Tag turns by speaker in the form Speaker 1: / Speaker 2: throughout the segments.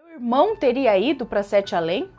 Speaker 1: O irmão teria ido para Sete Além?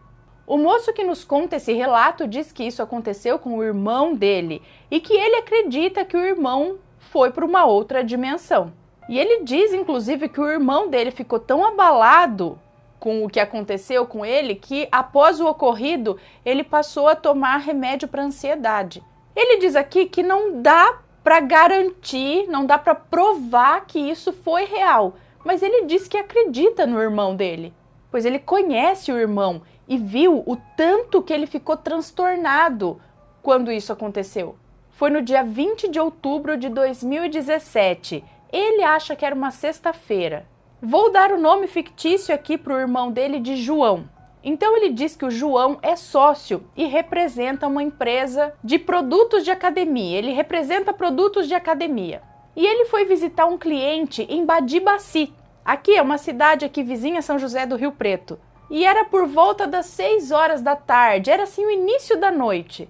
Speaker 1: O moço que nos conta esse relato diz que isso aconteceu com o irmão dele e que ele acredita que o irmão foi para uma outra dimensão. E ele diz, inclusive, que o irmão dele ficou tão abalado com o que aconteceu com ele que, após o ocorrido, ele passou a tomar remédio para ansiedade. Ele diz aqui que não dá para garantir, não dá para provar que isso foi real, mas ele diz que acredita no irmão dele, pois ele conhece o irmão e viu o tanto que ele ficou transtornado quando isso aconteceu. Foi no dia 20 de outubro de 2017. Ele acha que era uma sexta-feira. Vou dar o nome fictício aqui para o irmão dele de João. Então ele diz que o João é sócio e representa uma empresa de produtos de academia. Ele representa produtos de academia. E ele foi visitar um cliente em Badiraci. Aqui é uma cidade aqui vizinha, São José do Rio Preto. E era por volta das 6 horas da tarde, era assim o início da noite.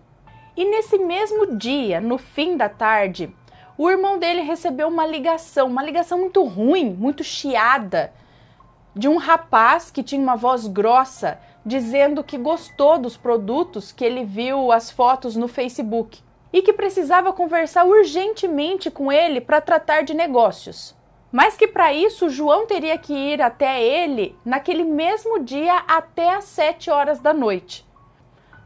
Speaker 1: E nesse mesmo dia, no fim da tarde, o irmão dele recebeu uma ligação muito ruim, muito chiada, de um rapaz que tinha uma voz grossa, dizendo que gostou dos produtos que ele viu as fotos no Facebook e que precisava conversar urgentemente com ele para tratar de negócios. Mas que para isso o João teria que ir até ele naquele mesmo dia até às 7 horas da noite.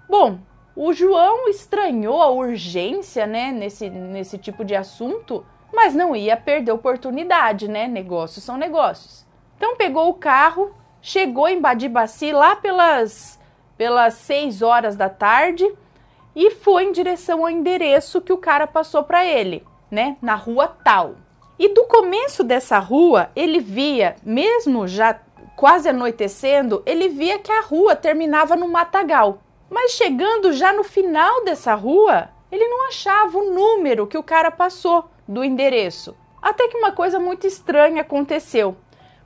Speaker 1: Bom, o João estranhou a urgência, né, nesse tipo de assunto, mas não ia perder oportunidade, né? Negócios são negócios. Então pegou o carro, chegou em Badiraci lá pelas 6 horas da tarde e foi em direção ao endereço que o cara passou para ele, né, na rua tal. E do começo dessa rua, ele via, mesmo já quase anoitecendo, ele via que a rua terminava no matagal. Mas chegando já no final dessa rua, ele não achava o número que o cara passou do endereço. Até que uma coisa muito estranha aconteceu.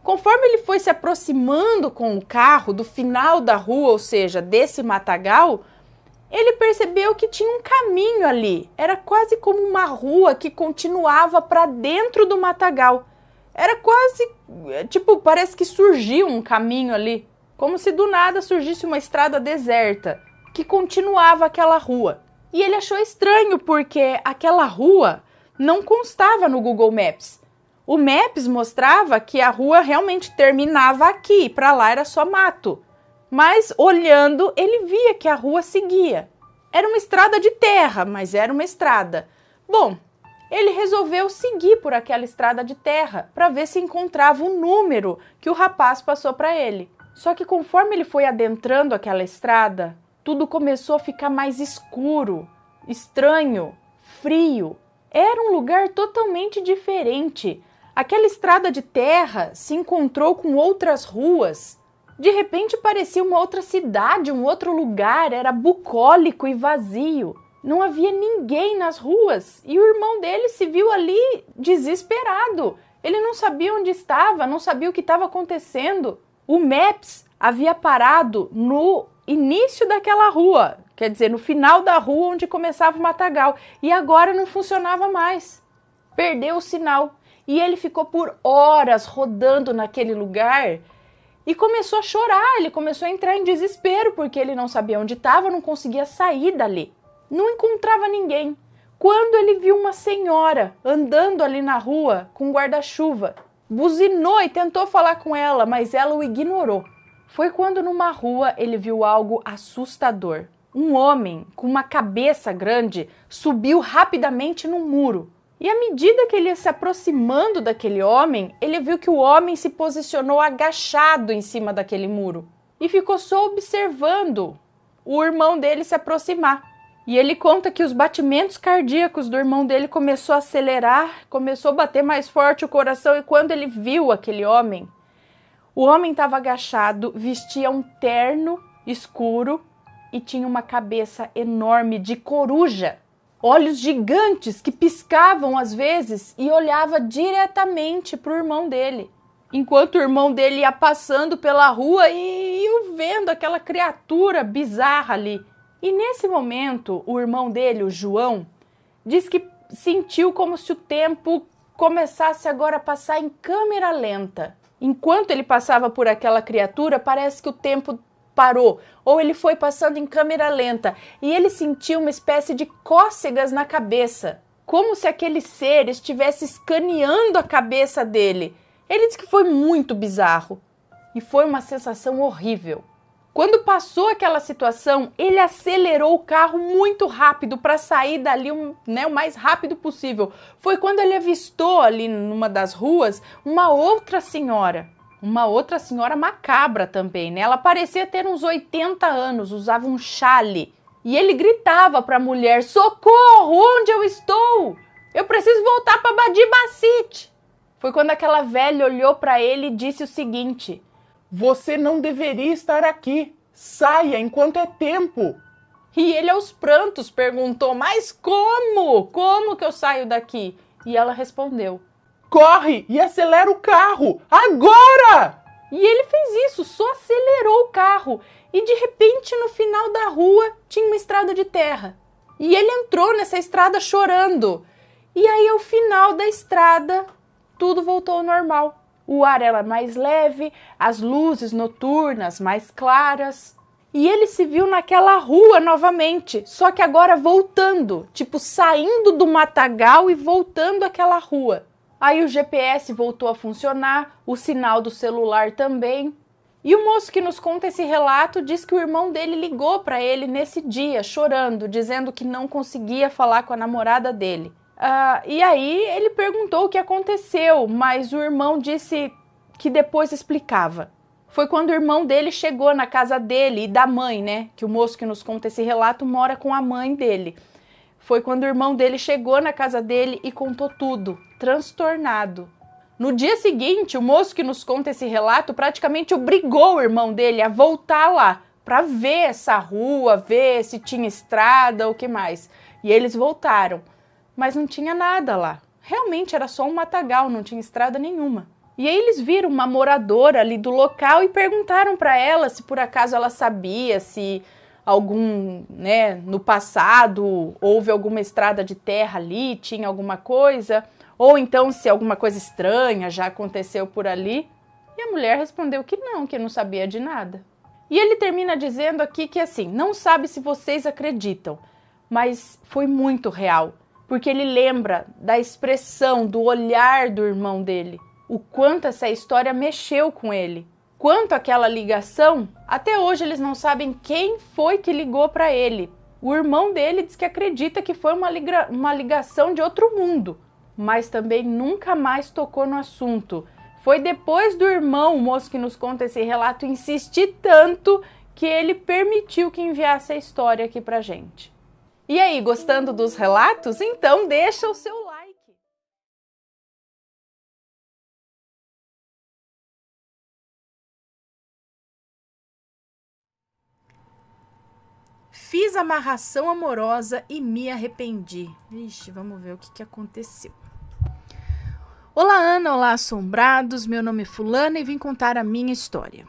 Speaker 1: Conforme ele foi se aproximando com o carro do final da rua, ou seja, desse matagal, ele percebeu que tinha um caminho ali. Era quase como uma rua que continuava para dentro do matagal. Era quase, parece que surgiu um caminho ali. Como se do nada surgisse uma estrada deserta, que continuava aquela rua. E ele achou estranho, porque aquela rua não constava no Google Maps. O Maps mostrava que a rua realmente terminava aqui, para lá era só mato. Mas, olhando, ele via que a rua seguia. Era uma estrada de terra, mas era uma estrada. Bom, ele resolveu seguir por aquela estrada de terra para ver se encontrava o número que o rapaz passou para ele. Só que conforme ele foi adentrando aquela estrada, tudo começou a ficar mais escuro, estranho, frio. Era um lugar totalmente diferente. Aquela estrada de terra se encontrou com outras ruas. De repente parecia uma outra cidade, um outro lugar, era bucólico e vazio. Não havia ninguém nas ruas e o irmão dele se viu ali desesperado. Ele não sabia onde estava, não sabia o que estava acontecendo. O Maps havia parado no início daquela rua, quer dizer, no final da rua onde começava o matagal, e agora não funcionava mais. Perdeu o sinal e ele ficou por horas rodando naquele lugar. E começou a chorar, ele começou a entrar em desespero, porque ele não sabia onde estava, não conseguia sair dali. Não encontrava ninguém. Quando ele viu uma senhora andando ali na rua com um guarda-chuva, buzinou e tentou falar com ela, mas ela o ignorou. Foi quando numa rua ele viu algo assustador. Um homem com uma cabeça grande subiu rapidamente no muro. E à medida que ele ia se aproximando daquele homem, ele viu que o homem se posicionou agachado em cima daquele muro e ficou só observando o irmão dele se aproximar. E ele conta que os batimentos cardíacos do irmão dele começou a acelerar, começou a bater mais forte o coração, e quando ele viu aquele homem, o homem estava agachado, vestia um terno escuro e tinha uma cabeça enorme de coruja. Olhos gigantes que piscavam às vezes e olhava diretamente para o irmão dele. Enquanto o irmão dele ia passando pela rua e vendo aquela criatura bizarra ali. E nesse momento, o irmão dele, o João, diz que sentiu como se o tempo começasse agora a passar em câmera lenta. Enquanto ele passava por aquela criatura, parece que o tempo parou, ou ele foi passando em câmera lenta, e ele sentiu uma espécie de cócegas na cabeça, como se aquele ser estivesse escaneando a cabeça dele. Ele disse que foi muito bizarro, e foi uma sensação horrível. Quando passou aquela situação, ele acelerou o carro muito rápido para sair dali o mais rápido possível. Foi quando ele avistou ali numa das ruas uma outra senhora macabra também, né? Ela parecia ter uns 80 anos, usava um chale. E ele gritava para a mulher: socorro, onde eu estou? Eu preciso voltar para Badibacite. Foi quando aquela velha olhou para ele e disse o seguinte:
Speaker 2: você não deveria estar aqui. Saia enquanto é tempo.
Speaker 1: E ele aos prantos perguntou: mas como? Como que eu saio daqui? E ela respondeu:
Speaker 2: corre e acelera o carro, agora!
Speaker 1: E ele fez isso, só acelerou o carro. E de repente no final da rua tinha uma estrada de terra. E ele entrou nessa estrada chorando. E aí ao final da estrada tudo voltou ao normal. O ar era mais leve, as luzes noturnas mais claras. E ele se viu naquela rua novamente, só que agora voltando, tipo saindo do matagal e voltando àquela rua. Aí o GPS voltou a funcionar, o sinal do celular também. E o moço que nos conta esse relato diz que o irmão dele ligou para ele nesse dia, chorando, dizendo que não conseguia falar com a namorada dele. E aí ele perguntou o que aconteceu, mas o irmão disse que depois explicava. Foi quando o irmão dele chegou na casa dele e da mãe, né? Que o moço que nos conta esse relato mora com a mãe dele. Foi quando o irmão dele chegou na casa dele e contou tudo, transtornado. No dia seguinte, o moço que nos conta esse relato praticamente obrigou o irmão dele a voltar lá para ver essa rua, ver se tinha estrada ou o que mais. E eles voltaram. Mas não tinha nada lá. Realmente era só um matagal, não tinha estrada nenhuma. E aí eles viram uma moradora ali do local e perguntaram para ela se por acaso ela sabia se no passado houve alguma estrada de terra ali, tinha alguma coisa, ou então se alguma coisa estranha já aconteceu por ali. E a mulher respondeu que não sabia de nada. E ele termina dizendo aqui que assim, não sabe se vocês acreditam, mas foi muito real. Porque ele lembra da expressão, do olhar do irmão dele. O quanto essa história mexeu com ele. Quanto aquela ligação, até hoje eles não sabem quem foi que ligou para ele. O irmão dele diz que acredita que foi uma ligação de outro mundo. Mas também nunca mais tocou no assunto. Foi depois do irmão, o moço que nos conta esse relato, insistir tanto que ele permitiu que enviasse a história aqui pra gente. E aí, gostando dos relatos? Então deixa o seu like. Fiz amarração amorosa e me arrependi. Ixi, vamos ver o que aconteceu. Olá, Ana. Olá, assombrados. Meu nome é Fulana e vim contar a minha história.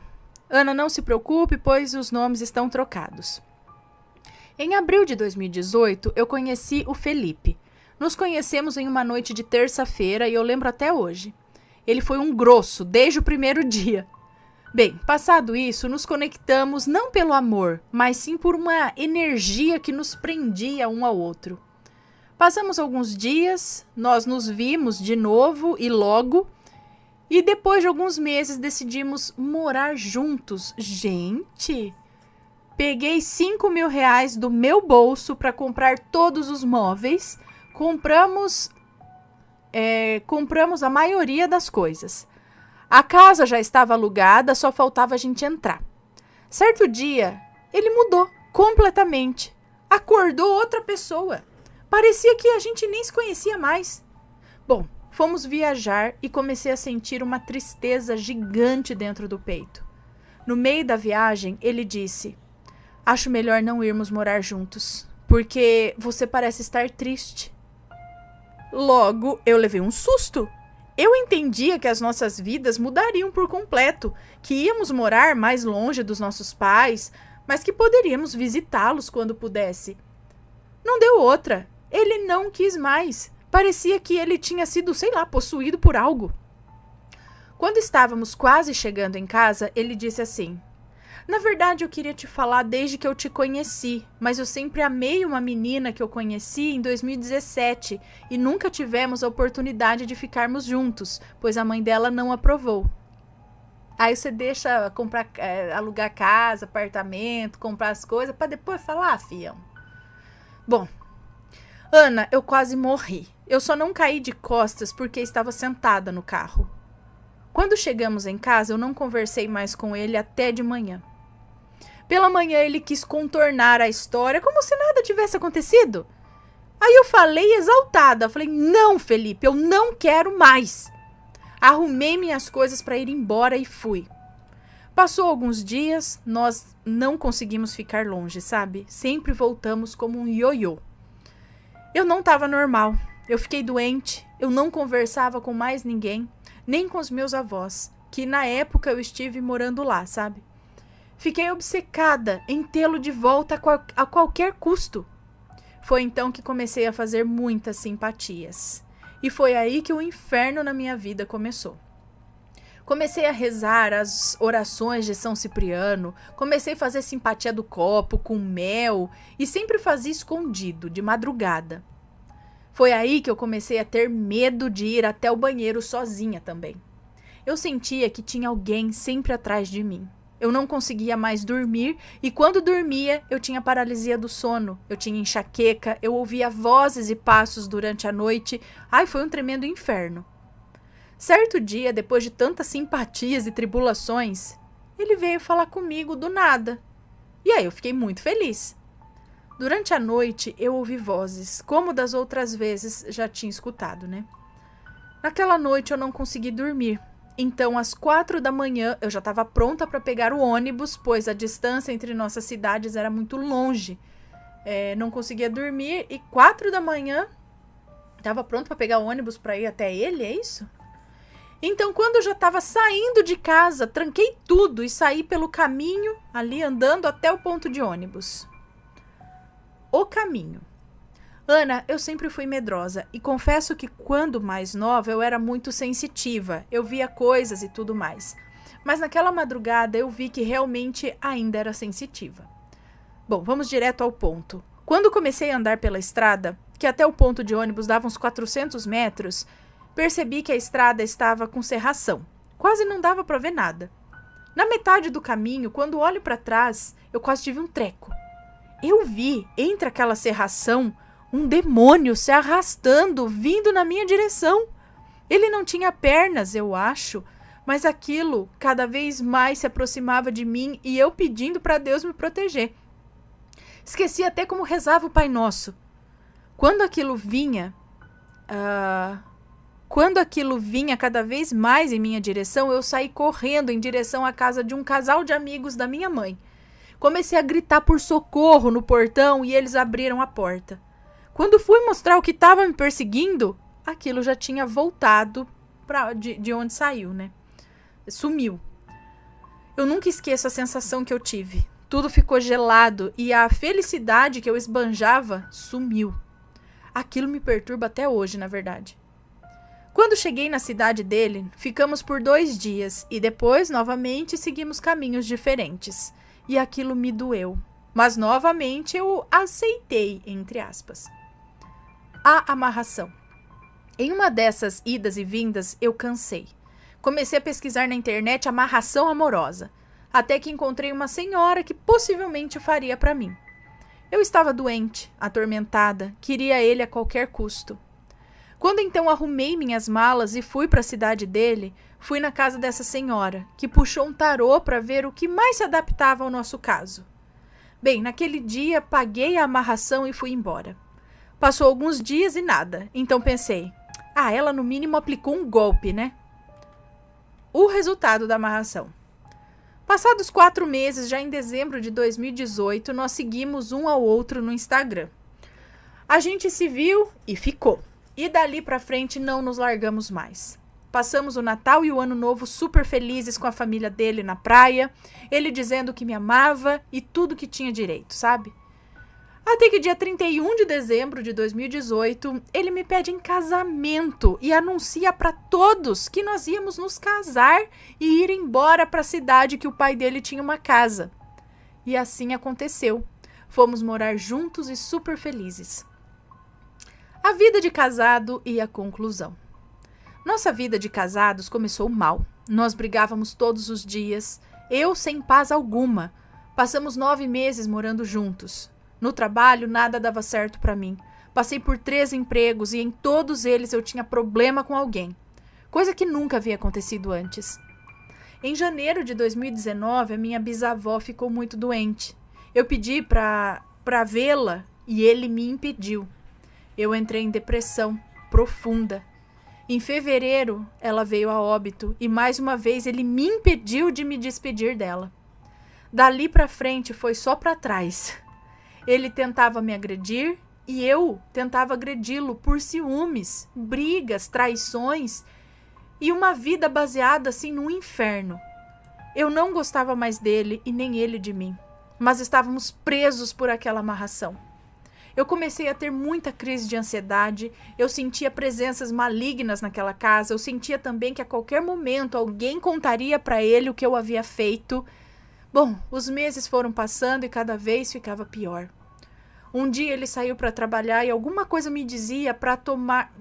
Speaker 1: Ana, não se preocupe, pois os nomes estão trocados. Em abril de 2018, eu conheci o Felipe. Nos conhecemos em uma noite de terça-feira e eu lembro até hoje. Ele foi um grosso desde o primeiro dia. Bem, passado isso, nos conectamos não pelo amor, mas sim por uma energia que nos prendia um ao outro. Passamos alguns dias, nós nos vimos de novo e logo, e depois de alguns meses decidimos morar juntos. Gente! Peguei R$5.000 do meu bolso para comprar todos os móveis. Compramos a maioria das coisas. A casa já estava alugada, só faltava a gente entrar. Certo dia, ele mudou completamente. Acordou outra pessoa. Parecia que a gente nem se conhecia mais. Bom, fomos viajar e comecei a sentir uma tristeza gigante dentro do peito. No meio da viagem, ele disse: acho melhor não irmos morar juntos, porque você parece estar triste. Logo, eu levei um susto. Eu entendia que as nossas vidas mudariam por completo, que íamos morar mais longe dos nossos pais, mas que poderíamos visitá-los quando pudesse. Não deu outra. Ele não quis mais. Parecia que ele tinha sido, possuído por algo. Quando estávamos quase chegando em casa, ele disse assim: na verdade, eu queria te falar desde que eu te conheci, mas eu sempre amei uma menina que eu conheci em 2017 e nunca tivemos a oportunidade de ficarmos juntos, pois a mãe dela não aprovou. Aí você deixa comprar, alugar casa, apartamento, comprar as coisas para depois falar, fião. Bom, Ana, eu quase morri. Eu só não caí de costas porque estava sentada no carro. Quando chegamos em casa, eu não conversei mais com ele até de manhã. Pela manhã ele quis contornar a história como se nada tivesse acontecido. Aí eu falei exaltada, falei, não, Felipe, eu não quero mais. Arrumei minhas coisas para ir embora e fui. Passou alguns dias, nós não conseguimos ficar longe, sabe? Sempre voltamos como um ioiô. Eu não estava normal, eu fiquei doente, eu não conversava com mais ninguém, nem com os meus avós, que na época eu estive morando lá, sabe? Fiquei obcecada em tê-lo de volta a qualquer custo. Foi então que comecei a fazer muitas simpatias. E foi aí que o inferno na minha vida começou. Comecei a rezar as orações de São Cipriano, comecei a fazer simpatia do copo com mel e sempre fazia escondido, de madrugada. Foi aí que eu comecei a ter medo de ir até o banheiro sozinha também. Eu sentia que tinha alguém sempre atrás de mim. Eu não conseguia mais dormir e quando dormia eu tinha paralisia do sono, eu tinha enxaqueca, eu ouvia vozes e passos durante a noite. Ai, foi um tremendo inferno. Certo dia, depois de tantas simpatias e tribulações, ele veio falar comigo do nada. E aí eu fiquei muito feliz. Durante a noite eu ouvi vozes, como das outras vezes já tinha escutado, né? Naquela noite eu não consegui dormir. Então, às 4 da manhã, eu já estava pronta para pegar o ônibus, pois a distância entre nossas cidades era muito longe. Não conseguia dormir e 4 da manhã, estava pronta para pegar o ônibus para ir até ele, é isso? Então, quando eu já estava saindo de casa, tranquei tudo e saí pelo caminho, ali andando até o ponto de ônibus. O caminho. Ana, eu sempre fui medrosa e confesso que quando mais nova eu era muito sensitiva, eu via coisas e tudo mais. Mas naquela madrugada eu vi que realmente ainda era sensitiva. Bom, vamos direto ao ponto. Quando comecei a andar pela estrada, que até o ponto de ônibus dava uns 400 metros, percebi que a estrada estava com serração. Quase não dava para ver nada. Na metade do caminho, quando olho para trás, eu quase tive um treco. Eu vi, entre aquela serração, um demônio se arrastando, vindo na minha direção. Ele não tinha pernas, eu acho, mas aquilo cada vez mais se aproximava de mim e eu pedindo para Deus me proteger. Esqueci até como rezava o Pai Nosso. Quando aquilo vinha cada vez mais em minha direção, eu saí correndo em direção à casa de um casal de amigos da minha mãe. Comecei a gritar por socorro no portão e eles abriram a porta. Quando fui mostrar o que estava me perseguindo, aquilo já tinha voltado de onde saiu, né? Sumiu. Eu nunca esqueço a sensação que eu tive. Tudo ficou gelado e a felicidade que eu esbanjava sumiu. Aquilo me perturba até hoje, na verdade. Quando cheguei na cidade dele, ficamos por 2 dias e depois, novamente, seguimos caminhos diferentes. E aquilo me doeu. Mas, novamente, eu aceitei, entre aspas. A amarração. Em uma dessas idas e vindas, eu cansei. Comecei a pesquisar na internet amarração amorosa, até que encontrei uma senhora que possivelmente faria para mim. Eu estava doente, atormentada, queria ele a qualquer custo. Quando então arrumei minhas malas e fui para a cidade dele, fui na casa dessa senhora, que puxou um tarô para ver o que mais se adaptava ao nosso caso. Bem, naquele dia paguei a amarração e fui embora. Passou alguns dias e nada, então pensei, ela no mínimo aplicou um golpe, né? O resultado da amarração. Passados 4 meses, já em dezembro de 2018, nós seguimos um ao outro no Instagram. A gente se viu e ficou. E dali pra frente não nos largamos mais. Passamos o Natal e o Ano Novo super felizes com a família dele na praia, ele dizendo que me amava e tudo que tinha direito, sabe? Até que dia 31 de dezembro de 2018, ele me pede em casamento e anuncia para todos que nós íamos nos casar e ir embora para a cidade que o pai dele tinha uma casa. E assim aconteceu. Fomos morar juntos e super felizes. A vida de casado e a conclusão. Nossa vida de casados começou mal. Nós brigávamos todos os dias, eu sem paz alguma. Passamos 9 meses morando juntos. No trabalho, nada dava certo para mim. Passei por 3 empregos e em todos eles eu tinha problema com alguém. Coisa que nunca havia acontecido antes. Em janeiro de 2019, a minha bisavó ficou muito doente. Eu pedi para vê-la e ele me impediu. Eu entrei em depressão profunda. Em fevereiro, ela veio a óbito e mais uma vez ele me impediu de me despedir dela. Dali para frente foi só para trás. Ele tentava me agredir e eu tentava agredi-lo por ciúmes, brigas, traições e uma vida baseada assim no inferno. Eu não gostava mais dele e nem ele de mim, mas estávamos presos por aquela amarração. Eu comecei a ter muita crise de ansiedade, eu sentia presenças malignas naquela casa, eu sentia também que a qualquer momento alguém contaria para ele o que eu havia feito. Bom, os meses foram passando e cada vez ficava pior. Um dia ele saiu para trabalhar e alguma coisa me dizia para tomar...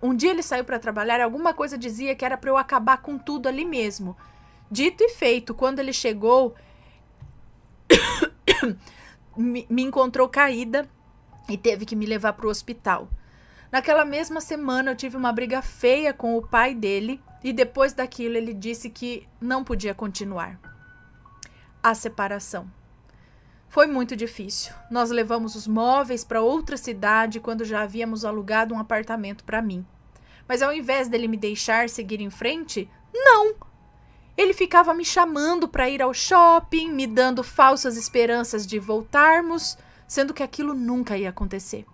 Speaker 1: Um dia ele saiu para trabalhar e alguma coisa dizia que era para eu acabar com tudo ali mesmo. Dito e feito, quando ele chegou, me encontrou caída e teve que me levar para o hospital. Naquela mesma semana eu tive uma briga feia com o pai dele e depois daquilo ele disse que não podia continuar. A separação. Foi muito difícil. Nós levamos os móveis para outra cidade quando já havíamos alugado um apartamento para mim. Mas ao invés dele me deixar seguir em frente, não! Ele ficava me chamando para ir ao shopping, me dando falsas esperanças de voltarmos, sendo que aquilo nunca ia acontecer.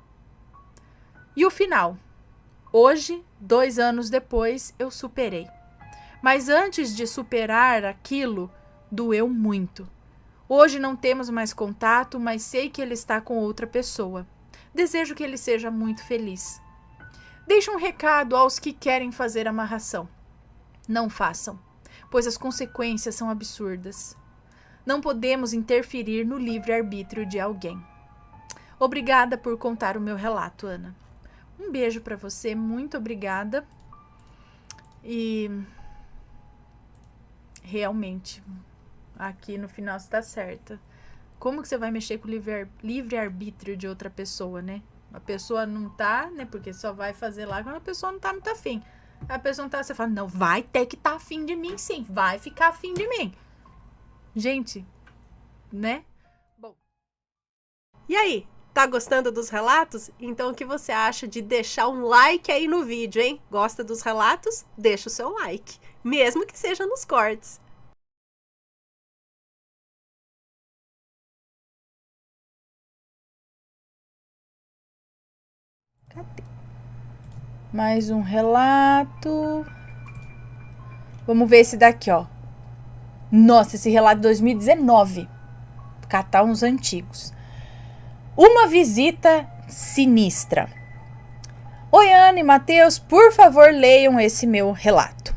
Speaker 1: E o final? Hoje, 2 anos depois, eu superei. Mas antes de superar aquilo, doeu muito. Hoje não temos mais contato, mas sei que ele está com outra pessoa. Desejo que ele seja muito feliz. Deixo um recado aos que querem fazer amarração. Não façam, pois as consequências são absurdas. Não podemos interferir no livre-arbítrio de alguém. Obrigada por contar o meu relato, Ana. Um beijo para você, muito obrigada. E realmente, aqui no final você tá certa. Como que você vai mexer com o livre-arbítrio de outra pessoa, né? A pessoa não tá, né? Porque só vai fazer lá quando a pessoa não tá muito afim. A pessoa não tá, você fala, não, vai ter que tá afim de mim sim, vai ficar afim de mim. Gente, né? Bom.
Speaker 3: E aí, tá gostando dos relatos? Então o que você acha de deixar um like aí no vídeo, hein? Gosta dos relatos? Deixa o seu like, mesmo que seja nos cortes.
Speaker 1: Cadê? Mais um relato. Vamos ver esse daqui, ó. Nossa, esse relato de 2019. Catar uns antigos. Uma visita sinistra. Oi, Ana e Matheus, por favor, leiam esse meu relato.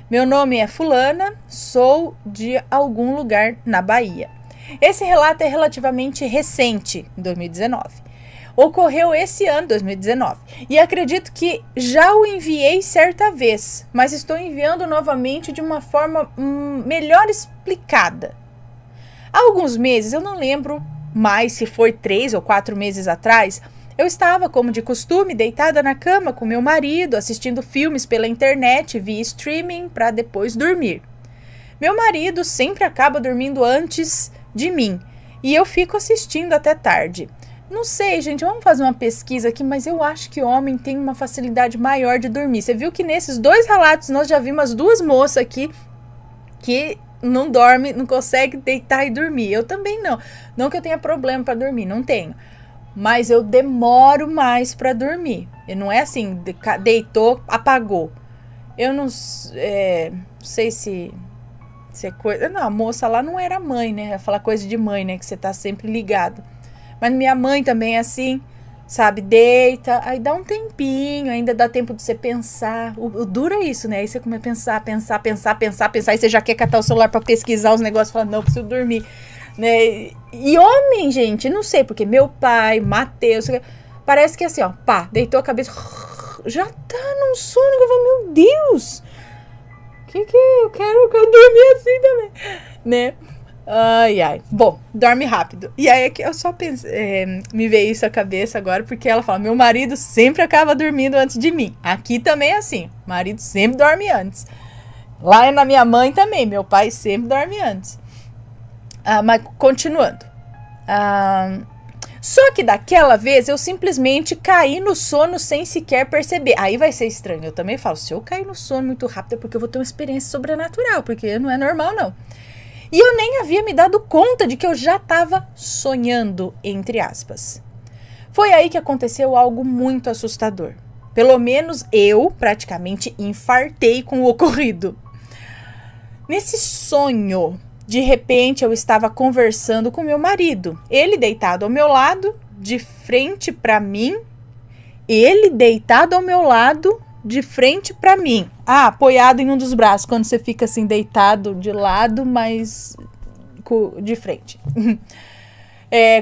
Speaker 1: Meu nome é Fulana, sou de algum lugar na Bahia. Esse relato é relativamente recente, em 2019. Ocorreu esse ano, 2019, e acredito que já o enviei certa vez, mas estou enviando novamente de uma forma melhor explicada. Há alguns meses, eu não lembro mais se foi 3 ou 4 meses atrás, eu estava, como de costume, deitada na cama com meu marido, assistindo filmes pela internet via streaming para depois dormir. Meu marido sempre acaba dormindo antes de mim, e eu fico assistindo até tarde. Não sei, gente, vamos fazer uma pesquisa aqui, mas eu acho que homem tem uma facilidade maior de dormir. Você viu que nesses 2 relatos nós já vimos as 2 moças aqui que não dorme, não consegue deitar e dormir. Eu também não. Não que eu tenha problema para dormir, não tenho. Mas eu demoro mais para dormir. E não é assim, deitou, apagou. Eu não sei se é coisa... Não, a moça lá não era mãe, né? Ia falar coisa de mãe, né? Que você tá sempre ligado. Mas minha mãe também é assim, sabe? Deita, aí dá um tempinho, ainda dá tempo de você pensar. O duro é isso, né? Aí você começa a pensar, aí você já quer catar o celular pra pesquisar os negócios, fala, não, preciso dormir, né? E homem, gente, não sei, porque meu pai, Matheus, parece que assim, ó, pá, deitou a cabeça, já tá num sono, eu falo, meu Deus, que eu quero dormir assim também, né? Ai. Bom, dorme rápido. E aí eu só pensei, me veio isso à cabeça agora, porque ela fala, meu marido sempre acaba dormindo antes de mim. Aqui também é assim, marido sempre dorme antes. Lá na minha mãe também, meu pai sempre dorme antes. Mas continuando. Só que daquela vez eu simplesmente caí no sono sem sequer perceber. Aí vai ser estranho. Eu também falo, se eu cair no sono muito rápido é porque eu vou ter uma experiência sobrenatural, porque não é normal não. E eu nem havia me dado conta de que eu já estava sonhando, entre aspas. Foi aí que aconteceu algo muito assustador. Pelo menos eu praticamente infartei com o ocorrido. Nesse sonho, de repente eu estava conversando com meu marido. Ele deitado ao meu lado, de frente para mim. Ele deitado ao meu lado, de frente para mim. Apoiado em um dos braços, quando você fica assim deitado de lado, mas de frente.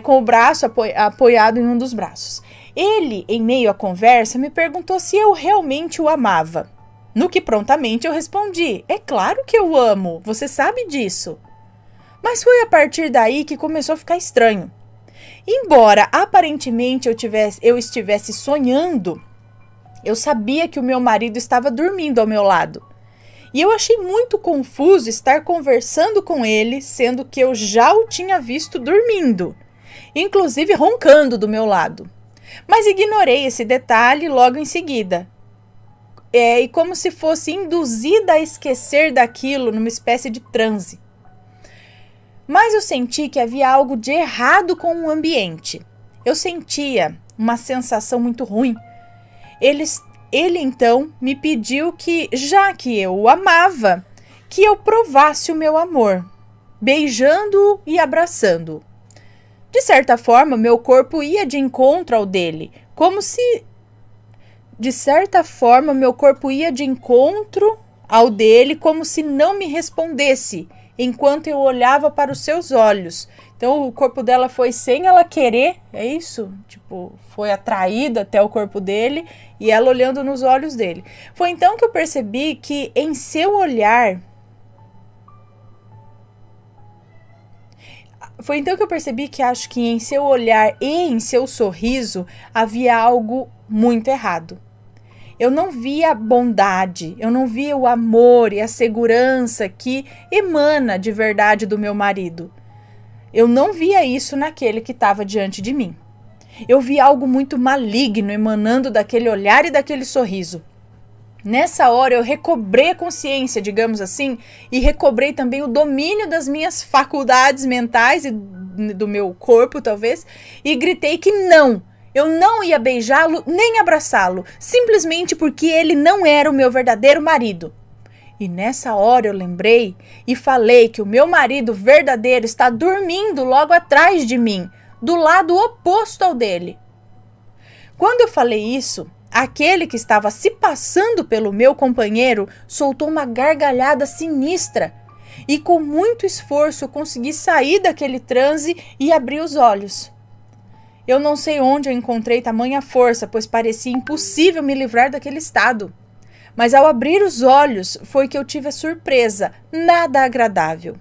Speaker 1: Com o braço apoiado em um dos braços. Ele, em meio à conversa, me perguntou se eu realmente o amava. No que prontamente eu respondi, é claro que eu amo, você sabe disso. Mas foi a partir daí que começou a ficar estranho. Embora aparentemente eu estivesse sonhando, eu sabia que o meu marido estava dormindo ao meu lado. E eu achei muito confuso estar conversando com ele, sendo que eu já o tinha visto dormindo, inclusive roncando do meu lado. Mas ignorei esse detalhe logo em seguida. E como se fosse induzida a esquecer daquilo numa espécie de transe. Mas eu senti que havia algo de errado com o ambiente. Eu sentia uma sensação muito ruim. Ele então me pediu que, já que eu o amava, que eu provasse o meu amor, beijando-o e abraçando-o. De certa forma, meu corpo ia de encontro ao dele, como se... como se não me respondesse, enquanto eu olhava para os seus olhos. Então o corpo dela foi sem ela querer, é isso? Tipo, foi atraída até o corpo dele e ela olhando nos olhos dele. Foi então que eu percebi que em seu olhar... acho que em seu olhar e em seu sorriso havia algo muito errado. Eu não via a bondade, eu não via o amor e a segurança que emana de verdade do meu marido. Eu não via isso naquele que estava diante de mim. Eu vi algo muito maligno emanando daquele olhar e daquele sorriso. Nessa hora eu recobrei a consciência, digamos assim, e recobrei também o domínio das minhas faculdades mentais e do meu corpo, talvez, e gritei que não. Eu não ia beijá-lo nem abraçá-lo, simplesmente porque ele não era o meu verdadeiro marido. E nessa hora eu lembrei e falei que o meu marido verdadeiro está dormindo logo atrás de mim, do lado oposto ao dele. Quando eu falei isso, aquele que estava se passando pelo meu companheiro soltou uma gargalhada sinistra e com muito esforço eu consegui sair daquele transe e abrir os olhos. Eu não sei onde eu encontrei tamanha força, pois parecia impossível me livrar daquele estado. Mas ao abrir os olhos foi que eu tive a surpresa, nada agradável.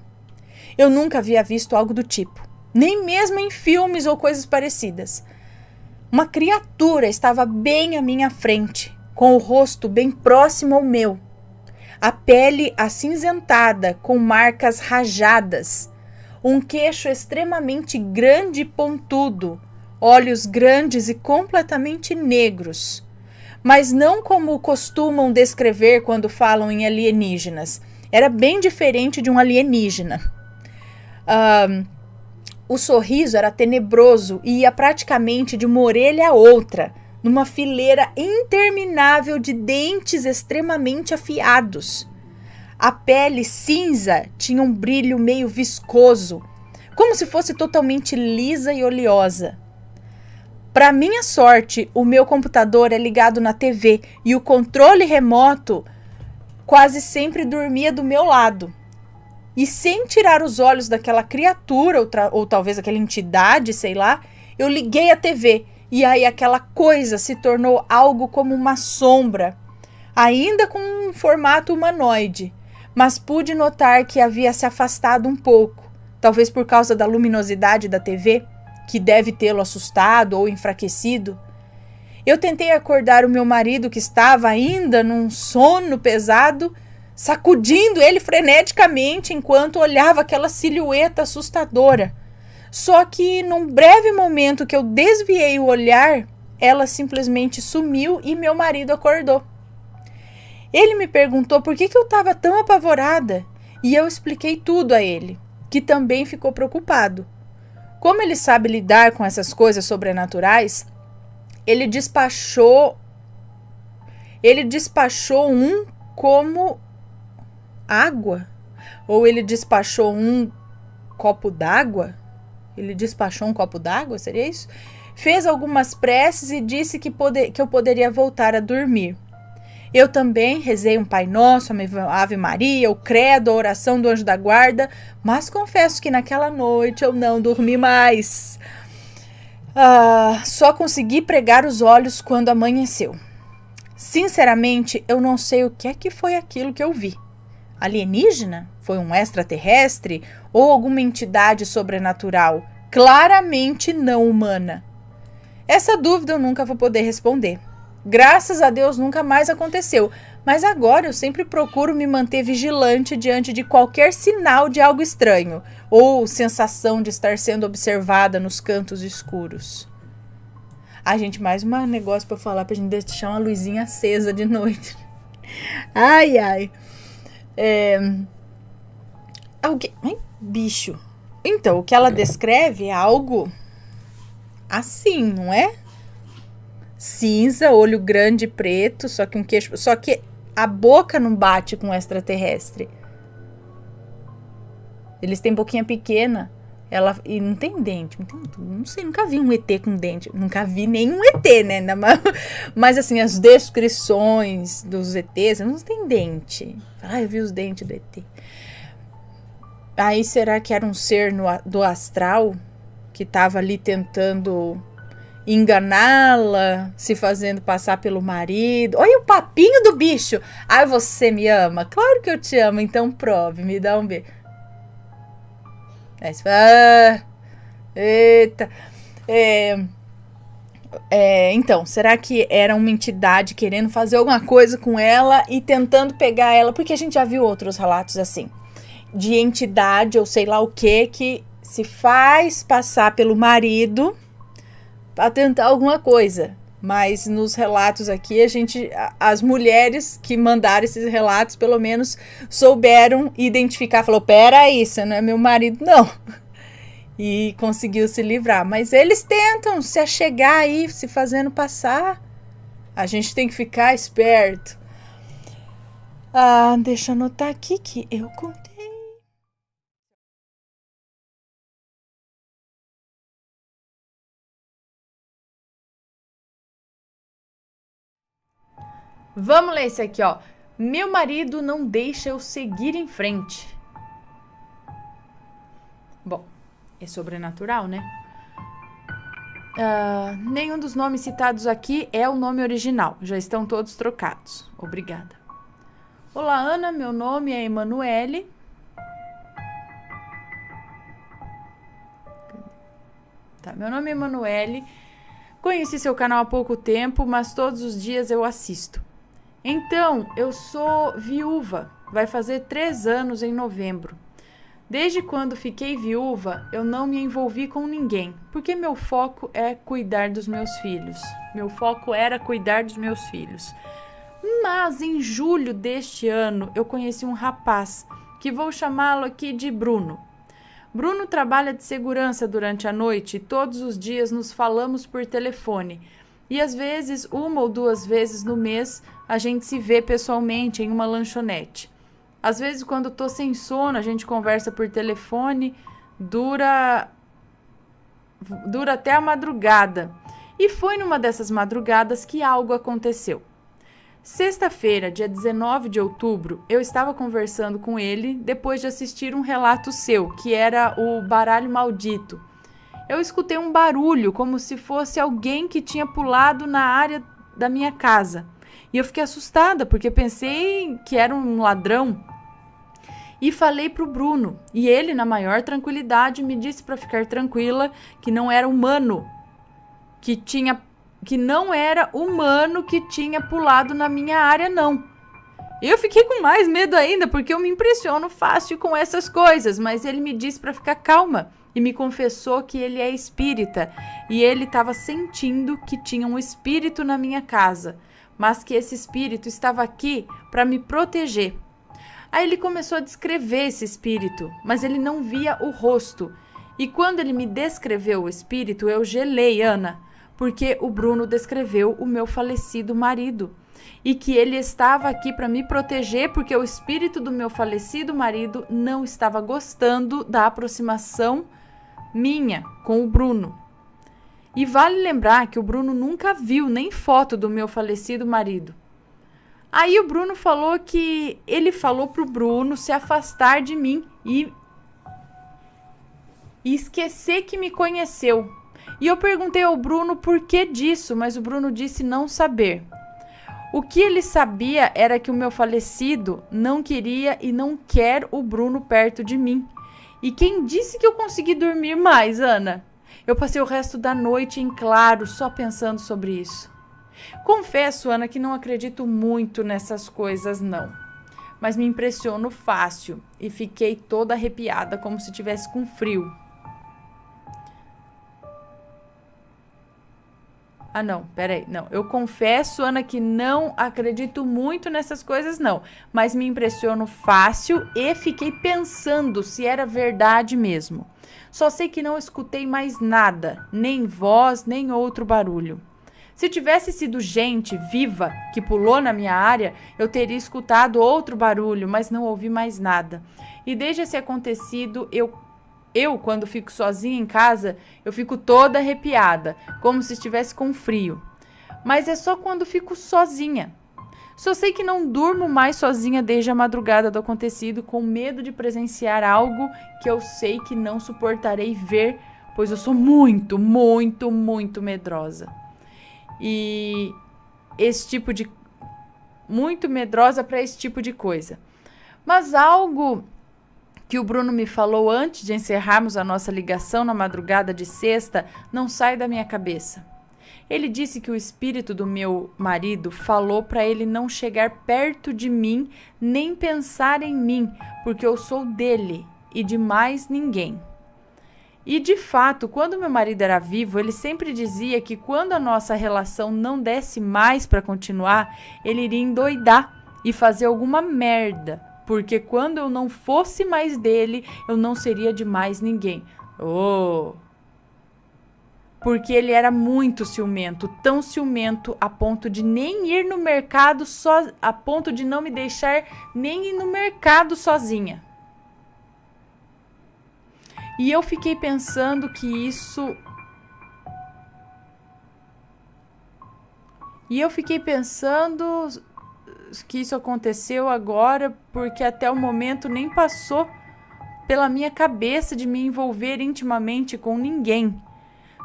Speaker 1: Eu nunca havia visto algo do tipo, nem mesmo em filmes ou coisas parecidas. Uma criatura estava bem à minha frente, com o rosto bem próximo ao meu. A pele acinzentada, com marcas rajadas. Um queixo extremamente grande e pontudo. Olhos grandes e completamente negros. Mas não como costumam descrever quando falam em alienígenas. Era bem diferente de um alienígena. O sorriso era tenebroso e ia praticamente de uma orelha a outra, numa fileira interminável de dentes extremamente afiados. A pele cinza tinha um brilho meio viscoso, como se fosse totalmente lisa e oleosa. Para minha sorte, o meu computador é ligado na TV e o controle remoto quase sempre dormia do meu lado. E sem tirar os olhos daquela criatura, ou talvez aquela entidade, sei lá, eu liguei a TV. E aí aquela coisa se tornou algo como uma sombra, ainda com um formato humanoide. Mas pude notar que havia se afastado um pouco, talvez por causa da luminosidade da TV, que deve tê-lo assustado ou enfraquecido. Eu tentei acordar o meu marido, que estava ainda num sono pesado, sacudindo ele freneticamente enquanto olhava aquela silhueta assustadora. Só que num breve momento que eu desviei o olhar, ela simplesmente sumiu e meu marido acordou. Ele me perguntou por que eu estava tão apavorada e eu expliquei tudo a ele, que também ficou preocupado. Como ele sabe lidar com essas coisas sobrenaturais, ele despachou um como água? Ou ele despachou um copo d'água? Ele despachou um copo d'água, seria isso? Fez algumas preces e disse que eu poderia voltar a dormir. Eu também rezei um Pai Nosso, a Ave Maria, o Credo, a oração do Anjo da Guarda, mas confesso que naquela noite eu não dormi mais. Só consegui pregar os olhos quando amanheceu. Sinceramente, eu não sei o que foi aquilo que eu vi. Alienígena? Foi um extraterrestre? Ou alguma entidade sobrenatural? Claramente não humana. Essa dúvida eu nunca vou poder responder. Graças a Deus nunca mais aconteceu, mas agora eu sempre procuro me manter vigilante diante de qualquer sinal de algo estranho ou sensação de estar sendo observada nos cantos escuros. Gente, mais um negócio para falar, pra gente deixar uma luzinha acesa de noite. Ai. Bicho. Então, o que ela descreve é algo assim, não é? Cinza, olho grande, preto, só que um queixo, só que a boca não bate com o extraterrestre. Eles têm boquinha pequena, e não tem dente, não sei, nunca vi um ET com dente, nunca vi nenhum ET, né? Mas assim, as descrições dos ETs não tem dente. Eu vi os dentes do ET. Aí será que era um ser do astral que estava ali tentando enganá-la, se fazendo passar pelo marido? Olha o papinho do bicho. Você me ama? Claro que eu te amo, então prove, me dá um beijo. Aí você fala, eita. Então, será que era uma entidade querendo fazer alguma coisa com ela e tentando pegar ela? Porque a gente já viu outros relatos assim, de entidade ou sei lá o que se faz passar pelo marido para tentar alguma coisa. Mas nos relatos aqui, as mulheres que mandaram esses relatos, pelo menos souberam identificar, falou, peraí, você não é meu marido, não. E conseguiu se livrar. Mas eles tentam se achegar aí, se fazendo passar. A gente tem que ficar esperto. Deixa eu anotar aqui que eu contei. Vamos ler esse aqui, ó. Meu marido não deixa eu seguir em frente. Bom, é sobrenatural, né? Nenhum dos nomes citados aqui é o nome original. Já estão todos trocados. Obrigada. Olá, Ana. Meu nome é Emanuele. Meu nome é Emanuele. Conheci seu canal há pouco tempo, mas todos os dias eu assisto. Então, eu sou viúva. Vai fazer 3 anos em novembro. Desde quando fiquei viúva, eu não me envolvi com ninguém, porque meu foco é cuidar dos meus filhos. Meu foco era cuidar dos meus filhos. Mas em julho deste ano, eu conheci um rapaz, que vou chamá-lo aqui de Bruno. Bruno trabalha de segurança durante a noite e todos os dias nos falamos por telefone. E às vezes, 1 ou 2 vezes no mês, a gente se vê pessoalmente em uma lanchonete. Às vezes, quando tô sem sono, a gente conversa por telefone, dura até a madrugada. E foi numa dessas madrugadas que algo aconteceu. Sexta-feira, dia 19 de outubro, eu estava conversando com ele depois de assistir um relato seu, que era o baralho maldito. Eu escutei um barulho, como se fosse alguém que tinha pulado na área da minha casa. E eu fiquei assustada, porque pensei que era um ladrão. E falei para o Bruno, e ele, na maior tranquilidade, me disse para ficar tranquila que não era humano, que não era humano que tinha pulado na minha área, não. Eu fiquei com mais medo ainda, porque eu me impressiono fácil com essas coisas, mas ele me disse para ficar calma e me confessou que ele é espírita e ele estava sentindo que tinha um espírito na minha casa, mas que esse espírito estava aqui para me proteger. Aí ele começou a descrever esse espírito, mas ele não via o rosto. E quando ele me descreveu o espírito, eu gelei, Ana, porque o Bruno descreveu o meu falecido marido. E que ele estava aqui para me proteger, porque o espírito do meu falecido marido não estava gostando da aproximação minha com o Bruno. E vale lembrar que o Bruno nunca viu nem foto do meu falecido marido. Aí o Bruno falou que ele falou pro Bruno se afastar de mim e esquecer que me conheceu. E eu perguntei ao Bruno por que disso, mas o Bruno disse não saber. O que ele sabia era que o meu falecido não queria e não quer o Bruno perto de mim. E quem disse que eu consegui dormir mais, Ana? Eu passei o resto da noite em claro, só pensando sobre isso. Confesso, Ana, que não acredito muito nessas coisas, não. Mas me impressiono fácil e fiquei toda arrepiada, como se tivesse com frio. Não. Eu confesso, Ana, que não acredito muito nessas coisas, não. Mas me impressiono fácil e fiquei pensando se era verdade mesmo. Só sei que não escutei mais nada, nem voz, nem outro barulho. Se tivesse sido gente viva que pulou na minha área, eu teria escutado outro barulho, mas não ouvi mais nada. E desde esse acontecido, eu, quando fico sozinha em casa, eu fico toda arrepiada, como se estivesse com frio. Mas é só quando fico sozinha. Só sei que não durmo mais sozinha desde a madrugada do acontecido, com medo de presenciar algo que eu sei que não suportarei ver, pois eu sou muito, muito, muito medrosa. E muito medrosa para esse tipo de coisa. Mas algo que o Bruno me falou antes de encerrarmos a nossa ligação na madrugada de sexta não sai da minha cabeça. Ele disse que o espírito do meu marido falou para ele não chegar perto de mim nem pensar em mim, porque eu sou dele e de mais ninguém. E de fato, quando meu marido era vivo, ele sempre dizia que quando a nossa relação não desse mais para continuar, ele iria endoidar e fazer alguma merda, porque quando eu não fosse mais dele, eu não seria de mais ninguém. Porque ele era muito ciumento, tão ciumento a ponto de nem ir no mercado a ponto de não me deixar nem ir no mercado sozinha. E eu fiquei pensando que isso aconteceu agora porque até o momento nem passou pela minha cabeça de me envolver intimamente com ninguém.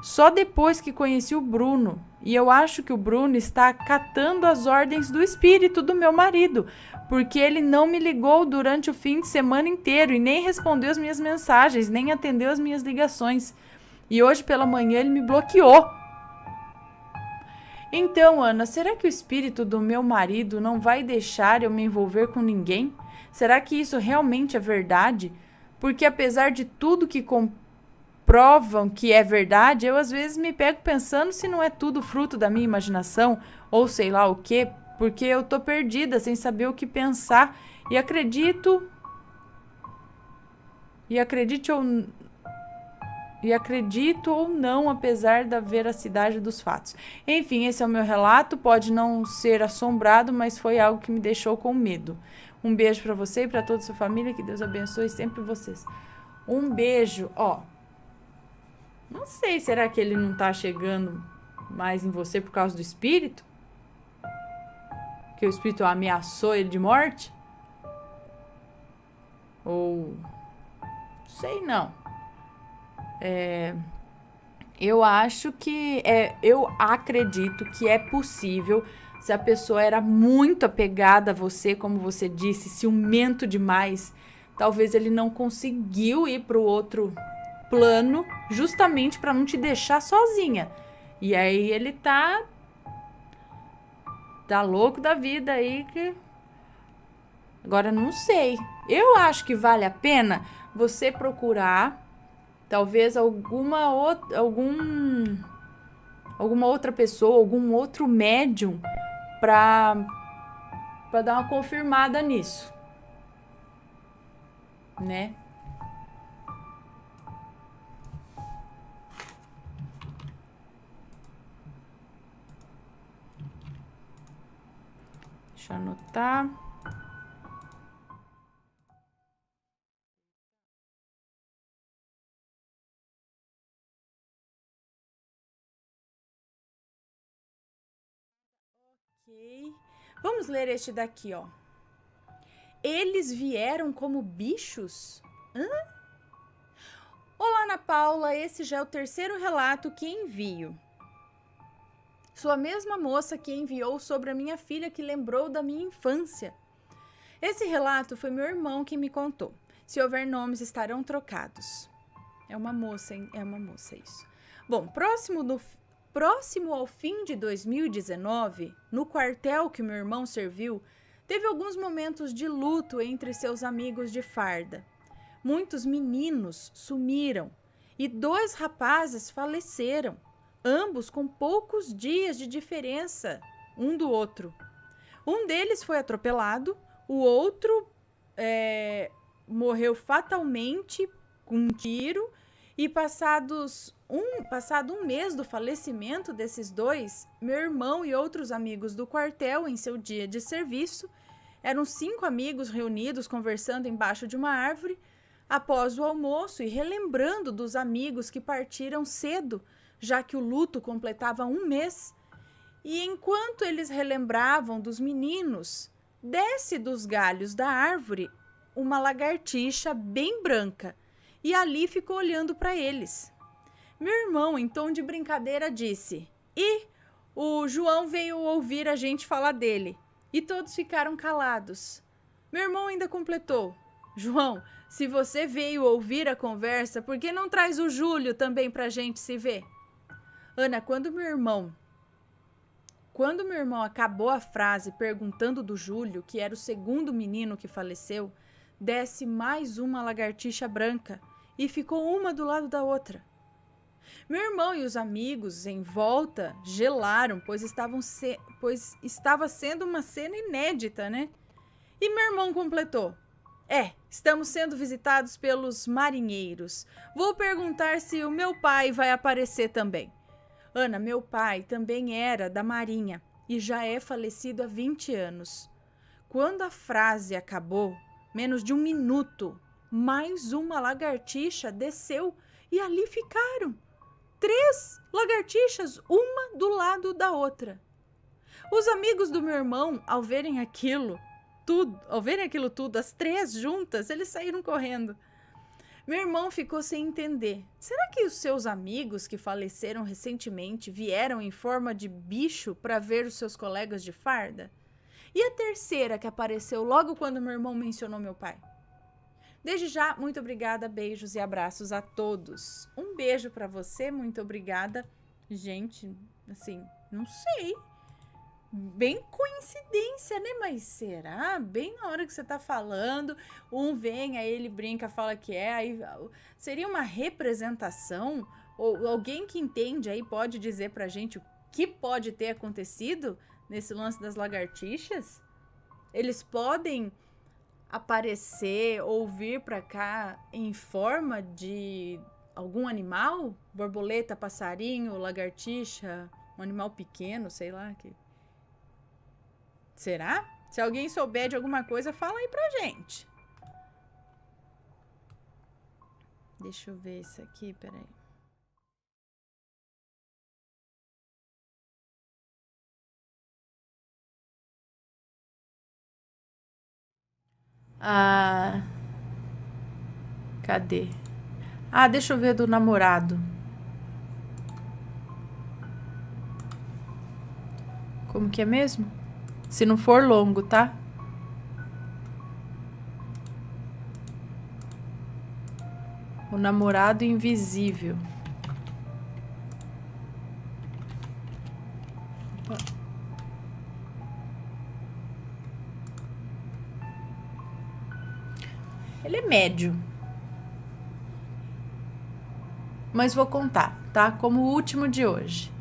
Speaker 1: Só depois que conheci o Bruno. E eu acho que o Bruno está acatando as ordens do espírito do meu marido, porque ele não me ligou durante o fim de semana inteiro e nem respondeu as minhas mensagens, nem atendeu as minhas ligações. E hoje pela manhã ele me bloqueou. Então, Ana, será que o espírito do meu marido não vai deixar eu me envolver com ninguém? Será que isso realmente é verdade? Porque apesar de tudo que provam que é verdade, eu às vezes me pego pensando se não é tudo fruto da minha imaginação ou sei lá o quê, porque eu tô perdida sem saber o que pensar e acredito ou não, apesar da veracidade dos fatos. Enfim, esse é o meu relato, pode não ser assombrado, mas foi algo que me deixou com medo. Um beijo para você e para toda a sua família, que Deus abençoe sempre vocês. Um beijo, Não sei, será que ele não tá chegando mais em você por causa do espírito? Que o espírito ameaçou ele de morte? Ou... sei não. Eu acho que... eu acredito que é possível, se a pessoa era muito apegada a você, como você disse, ciumento demais, talvez ele não conseguiu ir para o outro plano justamente para não te deixar sozinha. E aí ele tá louco da vida aí que... Agora não sei. Eu acho que vale a pena você procurar talvez alguma outra pessoa, algum outro médium para dar uma confirmada nisso, né? Deixa eu anotar. Ok. Vamos ler este daqui, ó. Eles vieram como bichos? Hã? Olá, Ana Paula. Esse já é o terceiro relato que envio. Sou a mesma moça que enviou sobre a minha filha que lembrou da minha infância. Esse relato foi meu irmão que me contou. Se houver nomes, estarão trocados. É uma moça, hein? É uma moça isso. Bom, próximo ao fim de 2019, no quartel que meu irmão serviu, teve alguns momentos de luto entre seus amigos de farda. Muitos meninos sumiram e 2 rapazes faleceram, ambos com poucos dias de diferença um do outro. Um deles foi atropelado, o outro morreu fatalmente com um tiro e passado um mês do falecimento desses 2, meu irmão e outros amigos do quartel, em seu dia de serviço, eram 5 amigos reunidos conversando embaixo de uma árvore, após o almoço e relembrando dos amigos que partiram cedo, já que o luto completava 1 mês. E enquanto eles relembravam dos meninos, desce dos galhos da árvore uma lagartixa bem branca e ali ficou olhando para eles. Meu irmão, em tom de brincadeira, disse: "E o João veio ouvir a gente falar dele." E todos ficaram calados. Meu irmão ainda completou: "João, se você veio ouvir a conversa, por que não traz o Júlio também pra gente se ver?" Ana, quando meu irmão acabou a frase perguntando do Júlio, que era o segundo menino que faleceu, desce mais uma lagartixa branca e ficou uma do lado da outra. Meu irmão e os amigos em volta gelaram, pois estava sendo uma cena inédita, né? E meu irmão completou: estamos sendo visitados pelos marinheiros. Vou perguntar se o meu pai vai aparecer também. Ana, meu pai também era da Marinha e já é falecido há 20 anos. Quando a frase acabou, menos de 1 minuto, mais uma lagartixa desceu e ali ficaram. 3 lagartixas, uma do lado da outra. Os amigos do meu irmão, ao verem aquilo tudo, as 3 juntas, eles saíram correndo. Meu irmão ficou sem entender. Será que os seus amigos que faleceram recentemente vieram em forma de bicho para ver os seus colegas de farda? E a terceira que apareceu logo quando meu irmão mencionou meu pai? Desde já, muito obrigada, beijos e abraços a todos. Um beijo para você, muito obrigada. Gente, assim, não sei. Bem coincidência, né? Mas será? Bem na hora que você tá falando, um vem, aí ele brinca, fala que aí seria uma representação? Ou alguém que entende aí pode dizer pra gente o que pode ter acontecido nesse lance das lagartixas? Eles podem aparecer ou vir pra cá em forma de algum animal? Borboleta, passarinho, lagartixa, um animal pequeno, sei lá, que... Será? Se alguém souber de alguma coisa, fala aí pra gente. Deixa eu ver isso aqui, peraí. Ah, cadê? Ah, deixa eu ver do namorado. Como que é mesmo? Se não for longo, tá? O namorado invisível. Ele é médio. Mas vou contar, tá? Como o último de hoje.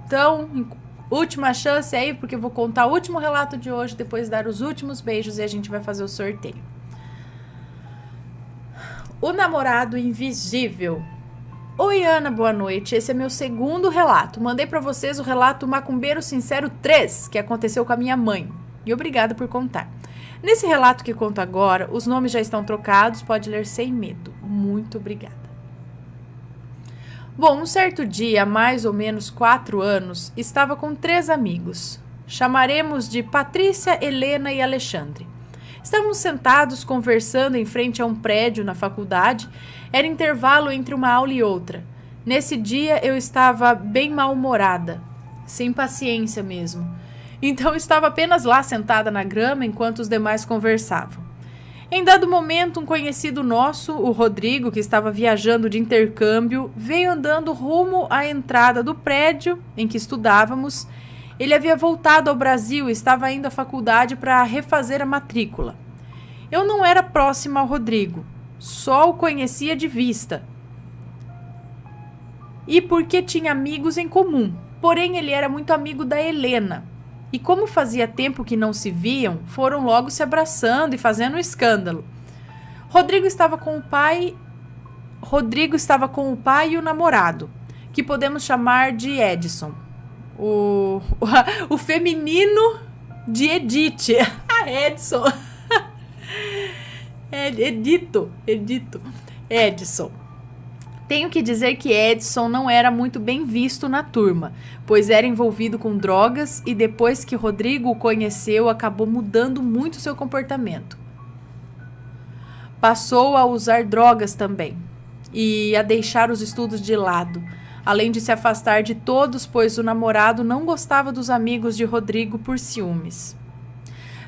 Speaker 1: Então, última chance aí, porque eu vou contar o último relato de hoje, depois dar os últimos beijos e a gente vai fazer o sorteio. O namorado invisível. Oi, Ana, boa noite. Esse é meu segundo relato. Mandei pra vocês o relato Macumbeiro Sincero 3, que aconteceu com a minha mãe. E obrigada por contar. Nesse relato que conto agora, os nomes já estão trocados, pode ler sem medo. Muito obrigada. Bom, um certo dia, há mais ou menos 4 anos, estava com 3 amigos. Chamaremos de Patrícia, Helena e Alexandre. Estávamos sentados conversando em frente a um prédio na faculdade. Era intervalo entre uma aula e outra. Nesse dia eu estava bem mal-humorada, sem paciência mesmo. Então estava apenas lá sentada na grama enquanto os demais conversavam. Em dado momento, um conhecido nosso, o Rodrigo, que estava viajando de intercâmbio, veio andando rumo à entrada do prédio em que estudávamos. Ele havia voltado ao Brasil e estava indo à faculdade para refazer a matrícula. Eu não era próxima ao Rodrigo, só o conhecia de vista. E porque tinha amigos em comum, porém ele era muito amigo da Helena. E como fazia tempo que não se viam, foram logo se abraçando e fazendo um escândalo. Rodrigo estava com o pai e o namorado, que podemos chamar de Edson. O feminino de Edith. Edson. Edson. Tenho que dizer que Edson não era muito bem visto na turma, pois era envolvido com drogas e depois que Rodrigo o conheceu, acabou mudando muito seu comportamento. Passou a usar drogas também e a deixar os estudos de lado, além de se afastar de todos, pois o namorado não gostava dos amigos de Rodrigo por ciúmes.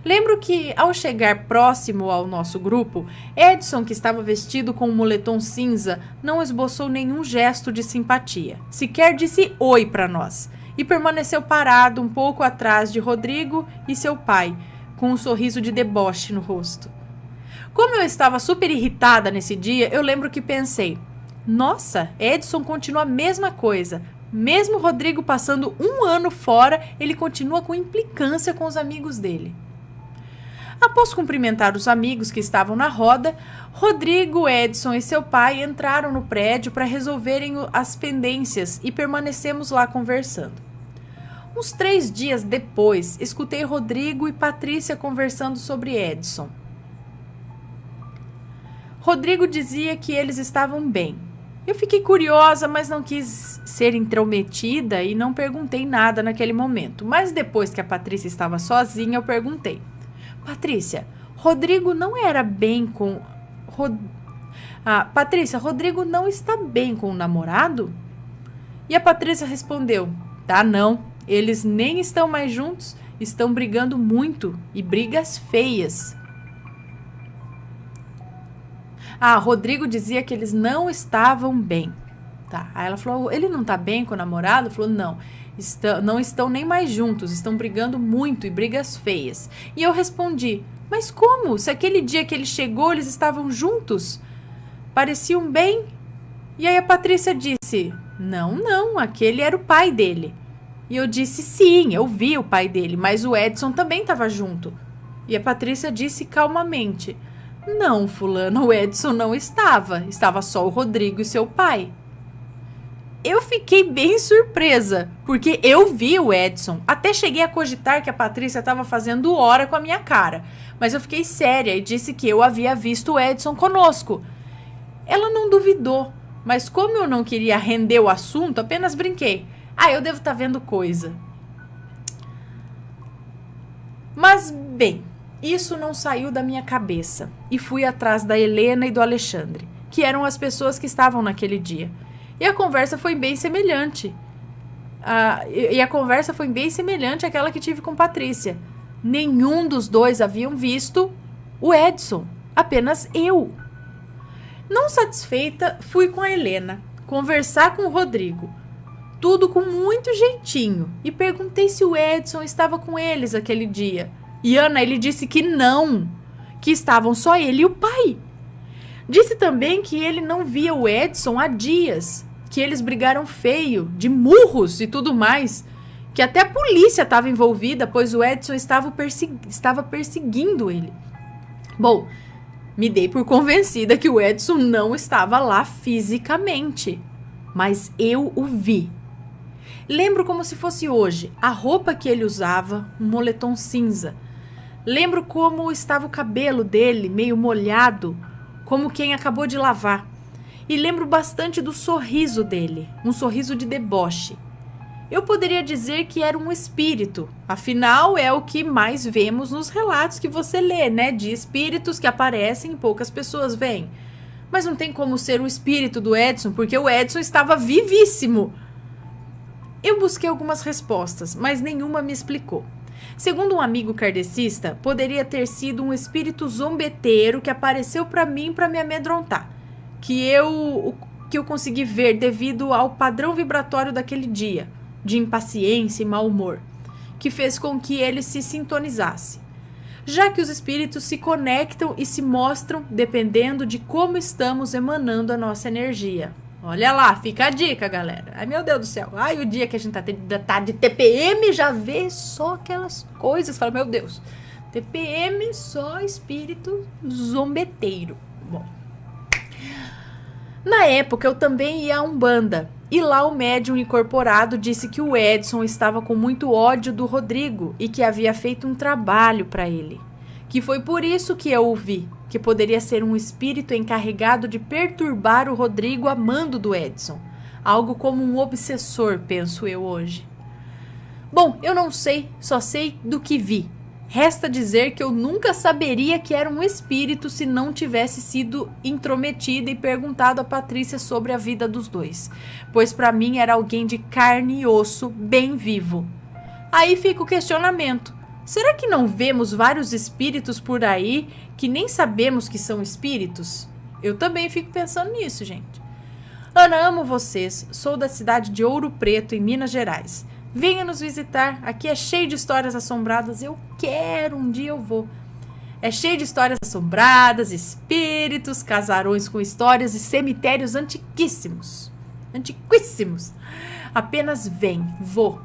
Speaker 1: Lembro que, ao chegar próximo ao nosso grupo, Edson, que estava vestido com um moletom cinza, não esboçou nenhum gesto de simpatia. Sequer disse oi para nós e permaneceu parado um pouco atrás de Rodrigo e seu pai, com um sorriso de deboche no rosto. Como eu estava super irritada nesse dia, eu lembro que pensei: nossa, Edson continua a mesma coisa. Mesmo Rodrigo passando 1 ano fora, ele continua com implicância com os amigos dele. Após cumprimentar os amigos que estavam na roda, Rodrigo, Edson e seu pai entraram no prédio para resolverem as pendências e permanecemos lá conversando. Uns 3 dias depois, escutei Rodrigo e Patrícia conversando sobre Edson. Rodrigo dizia que eles estavam bem. Eu fiquei curiosa, mas não quis ser intrometida e não perguntei nada naquele momento. Mas depois que a Patrícia estava sozinha, eu perguntei: Patrícia, Rodrigo não era bem com... Patrícia, Rodrigo não está bem com o namorado? E a Patrícia respondeu: tá não, eles nem estão mais juntos, estão brigando muito e brigas feias. Rodrigo dizia que eles não estavam bem. Tá, aí ela falou: ele não tá bem com o namorado? Falou: não. Não estão nem mais juntos, estão brigando muito e brigas feias. E eu respondi: mas como? Se aquele dia que ele chegou, eles estavam juntos? Pareciam bem? E aí a Patrícia disse: não, aquele era o pai dele. E eu disse: sim, eu vi o pai dele, mas o Edson também estava junto. E a Patrícia disse calmamente: não, fulano, o Edson não estava só o Rodrigo e seu pai. Eu fiquei bem surpresa, porque eu vi o Edson. Até cheguei a cogitar que a Patrícia estava fazendo hora com a minha cara. Mas eu fiquei séria e disse que eu havia visto o Edson conosco. Ela não duvidou, mas como eu não queria render o assunto, apenas brinquei: eu devo estar vendo coisa. Mas, bem, Isso não saiu da minha cabeça e fui atrás da Helena e do Alexandre, que eram as pessoas que estavam naquele dia. E a conversa foi bem semelhante. Àquela que tive com Patrícia. Nenhum dos dois haviam visto o Edson, apenas eu. Não satisfeita, fui com a Helena conversar com o Rodrigo, tudo com muito jeitinho, e perguntei se o Edson estava com eles aquele dia. E Ana, ele disse que não, que estavam só ele e o pai. Disse também que ele não via o Edson há dias, que eles brigaram feio, de murros e tudo mais, que até a polícia estava envolvida, pois o Edson estava perseguindo ele. Bom, me dei por convencida que o Edson não estava lá fisicamente, mas eu o vi. Lembro como se fosse hoje, a roupa que ele usava, um moletom cinza. Lembro como estava o cabelo dele, meio molhado, como quem acabou de lavar. E lembro bastante do sorriso dele, um sorriso de deboche. Eu poderia dizer que era um espírito, afinal é o que mais vemos nos relatos que você lê, né? De espíritos que aparecem e poucas pessoas veem. Mas não tem como ser o espírito do Edson, porque o Edson estava vivíssimo. Eu busquei algumas respostas, mas nenhuma me explicou. Segundo um amigo kardecista, poderia ter sido um espírito zombeteiro que apareceu para mim para me amedrontar, que eu consegui ver devido ao padrão vibratório daquele dia, de impaciência e mau humor, que fez com que ele se sintonizasse. Já que os espíritos se conectam e se mostram dependendo de como estamos emanando a nossa energia. Olha lá, fica a dica, galera. Ai, meu Deus do céu. Ai, o dia que a gente tá de TPM já vê só aquelas coisas. Fala, meu Deus. TPM, só espírito zombeteiro. Bom. Na época, eu também ia a Umbanda. E lá o médium incorporado disse que o Edson estava com muito ódio do Rodrigo e que havia feito um trabalho para ele. Que foi por isso que eu o vi. Que poderia ser um espírito encarregado de perturbar o Rodrigo a mando do Edson. Algo como um obsessor, penso eu hoje. Bom, eu não sei, só sei do que vi. Resta dizer que eu nunca saberia que era um espírito se não tivesse sido intrometida e perguntado a Patrícia sobre a vida dos dois. Pois para mim era alguém de carne e osso, bem vivo. Aí fica o questionamento. Será que não vemos vários espíritos por aí que nem sabemos que são espíritos? Eu também fico pensando nisso, gente. Ana, amo vocês. Sou da cidade de Ouro Preto, em Minas Gerais. Venha nos visitar. Aqui é cheio de histórias assombradas. Eu quero, um dia eu vou. É cheio de histórias assombradas, espíritos, casarões com histórias e cemitérios antiquíssimos. Antiquíssimos. Apenas vem, vou.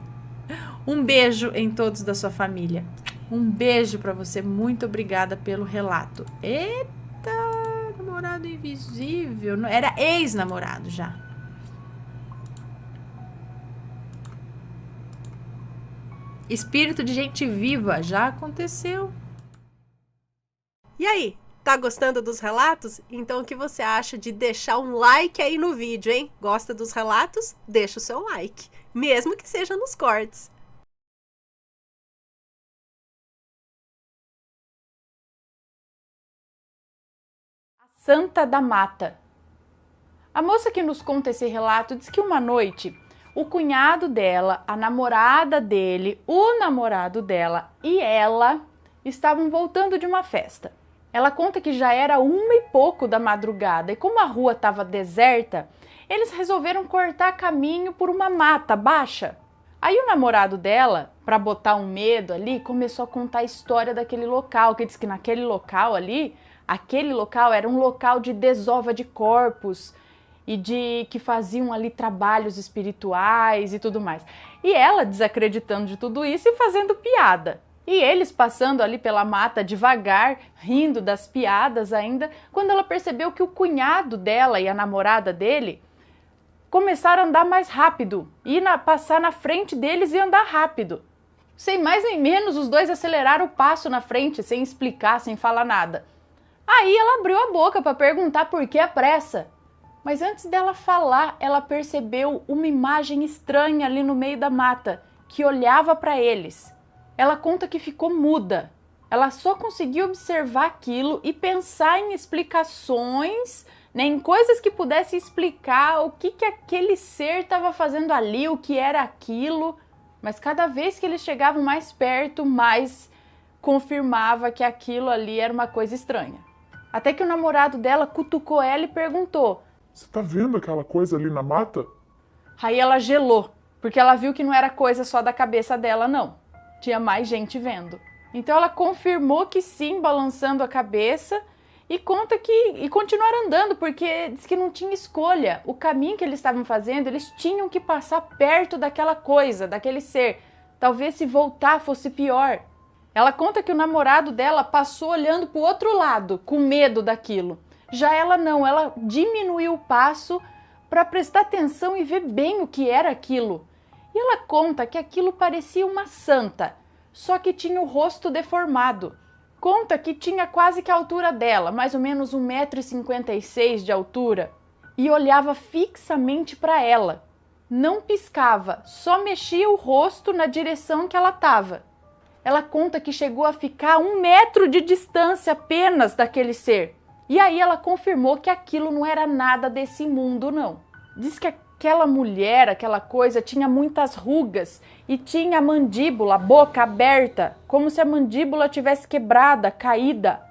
Speaker 1: Um beijo em todos da sua família. Um beijo pra você. Muito obrigada pelo relato. Eita, namorado invisível. Era ex-namorado já. Espírito de gente viva. Já aconteceu.
Speaker 3: E aí, tá gostando dos relatos? Então o que você acha de deixar um like aí no vídeo, hein? Gosta dos relatos? Deixa o seu like. Mesmo que seja nos cortes.
Speaker 1: Santa da Mata. A moça que nos conta esse relato diz que uma noite o cunhado dela, a namorada dele, o namorado dela e ela estavam voltando de uma festa. Ela conta que já era 1h pouco da madrugada e como a rua estava deserta, eles resolveram cortar caminho por uma mata baixa. Aí o namorado dela, para botar um medo ali, começou a contar a história daquele local, que diz que naquele local ali, aquele local era um local de desova de corpos e de que faziam ali trabalhos espirituais e tudo mais. E ela desacreditando de tudo isso e fazendo piada. E eles passando ali pela mata devagar, rindo das piadas ainda, quando ela percebeu que o cunhado dela e a namorada dele começaram a andar mais rápido, passar na frente deles e andar rápido. Sem mais nem menos, os dois aceleraram o passo na frente, sem explicar, sem falar nada. Aí ela abriu a boca para perguntar por que a pressa. Mas antes dela falar, ela percebeu uma imagem estranha ali no meio da mata, que olhava para eles. Ela conta que ficou muda Ela só conseguia observar aquilo e pensar em explicações, né, em coisas que pudessem explicar o que aquele ser estava fazendo ali, o que era aquilo. Mas cada vez que eles chegavam mais perto, mais confirmava que aquilo ali era uma coisa estranha. Até que o namorado dela cutucou ela e perguntou:
Speaker 4: Você tá vendo aquela coisa ali na mata?
Speaker 1: Aí ela gelou, porque ela viu que não era coisa só da cabeça dela, não. Tinha mais gente vendo. Então ela confirmou que sim, balançando a cabeça, e conta que continuaram andando, porque diz que não tinha escolha. O caminho que eles estavam fazendo, eles tinham que passar perto daquela coisa, daquele ser. Talvez se voltar fosse pior. Ela conta que o namorado dela passou olhando para o outro lado, com medo daquilo. Já ela não, ela diminuiu o passo para prestar atenção e ver bem o que era aquilo. E ela conta que aquilo parecia uma santa, só que tinha o rosto deformado. Conta que tinha quase que a altura dela, mais ou menos 1,56 m de altura, e olhava fixamente para ela. Não piscava, só mexia o rosto na direção que ela estava. Ela conta que chegou a ficar a 1 metro de distância apenas daquele ser. E aí ela confirmou que aquilo não era nada desse mundo, não. Diz que aquela mulher, aquela coisa, tinha muitas rugas e tinha a mandíbula, a boca aberta, como se a mandíbula tivesse quebrada, caída.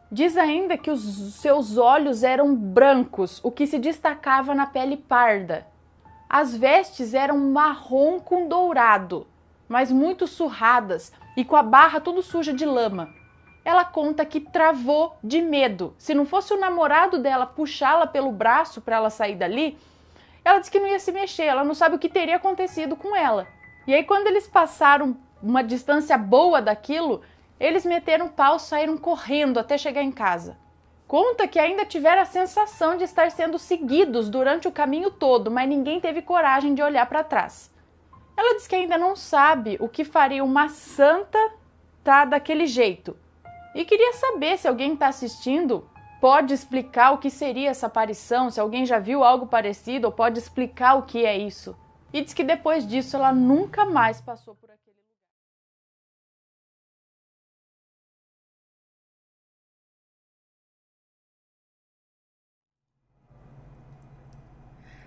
Speaker 1: Diz ainda que os seus olhos eram brancos, o que se destacava na pele parda. As vestes eram marrom com dourado, mas muito surradas e com a barra tudo suja de lama. Ela conta que travou de medo. Se não fosse o namorado dela puxá-la pelo braço para ela sair dali, ela disse que não ia se mexer, ela não sabe o que teria acontecido com ela. E aí quando eles passaram uma distância boa daquilo, eles meteram pau, saíram correndo até chegar em casa. Conta que ainda tiveram a sensação de estar sendo seguidos durante o caminho todo, mas ninguém teve coragem de olhar para trás. Ela diz que ainda não sabe o que faria uma santa tá daquele jeito. E queria saber se alguém está assistindo pode explicar o que seria essa aparição, se alguém já viu algo parecido ou pode explicar o que é isso. E diz que depois disso ela nunca mais passou por aquele lugar.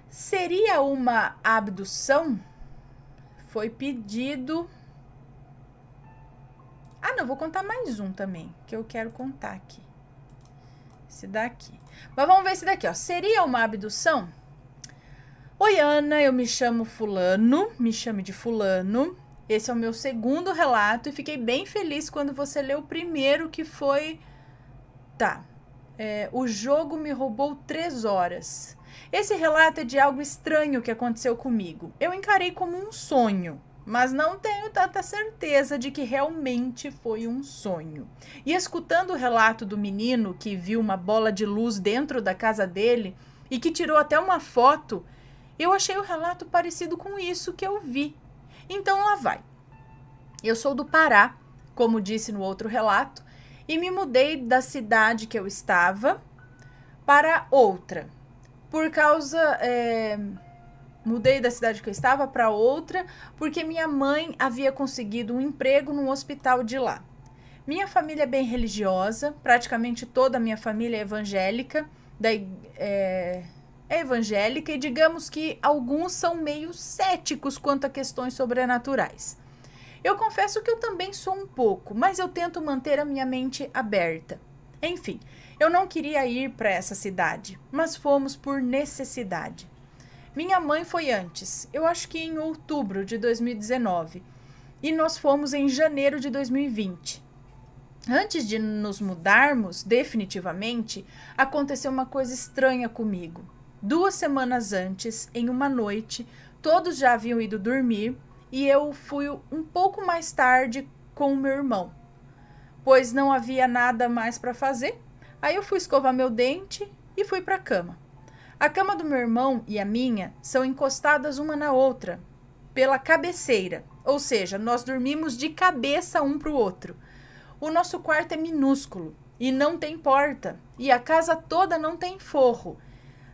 Speaker 1: Seria uma abdução? Foi pedido... Ah, não, vou contar mais um também, que eu quero contar aqui. Esse daqui. Mas vamos ver esse daqui, ó. Seria uma abdução? Oi, Ana, eu me chamo Fulano, me chame de Fulano. Esse é o meu segundo relato e fiquei bem feliz quando você leu o primeiro, que foi... Tá. O jogo me roubou 3 horas. Esse relato é de algo estranho que aconteceu comigo. Eu encarei como um sonho, mas não tenho tanta certeza de que realmente foi um sonho. E escutando o relato do menino que viu uma bola de luz dentro da casa dele e que tirou até uma foto, eu achei o relato parecido com isso que eu vi. Então lá vai. Eu sou do Pará, como disse no outro relato, e me mudei da cidade que eu estava para outra. Mudei da cidade que eu estava para outra porque minha mãe havia conseguido um emprego num hospital de lá. Minha família é bem religiosa, praticamente toda a minha família é evangélica, evangélica, e digamos que alguns são meio céticos quanto a questões sobrenaturais. Eu confesso que eu também sou um pouco, mas eu tento manter a minha mente aberta. Enfim, eu não queria ir para essa cidade, mas fomos por necessidade. Minha mãe foi antes, eu acho que em outubro de 2019, e nós fomos em janeiro de 2020. Antes de nos mudarmos definitivamente, aconteceu uma coisa estranha comigo. 2 semanas antes, em uma noite, todos já haviam ido dormir e eu fui um pouco mais tarde com o meu irmão, pois não havia nada mais para fazer. Aí eu fui escovar meu dente e fui para a cama. A cama do meu irmão e a minha são encostadas uma na outra, pela cabeceira, ou seja, nós dormimos de cabeça um para o outro. O nosso quarto é minúsculo e não tem porta, e a casa toda não tem forro,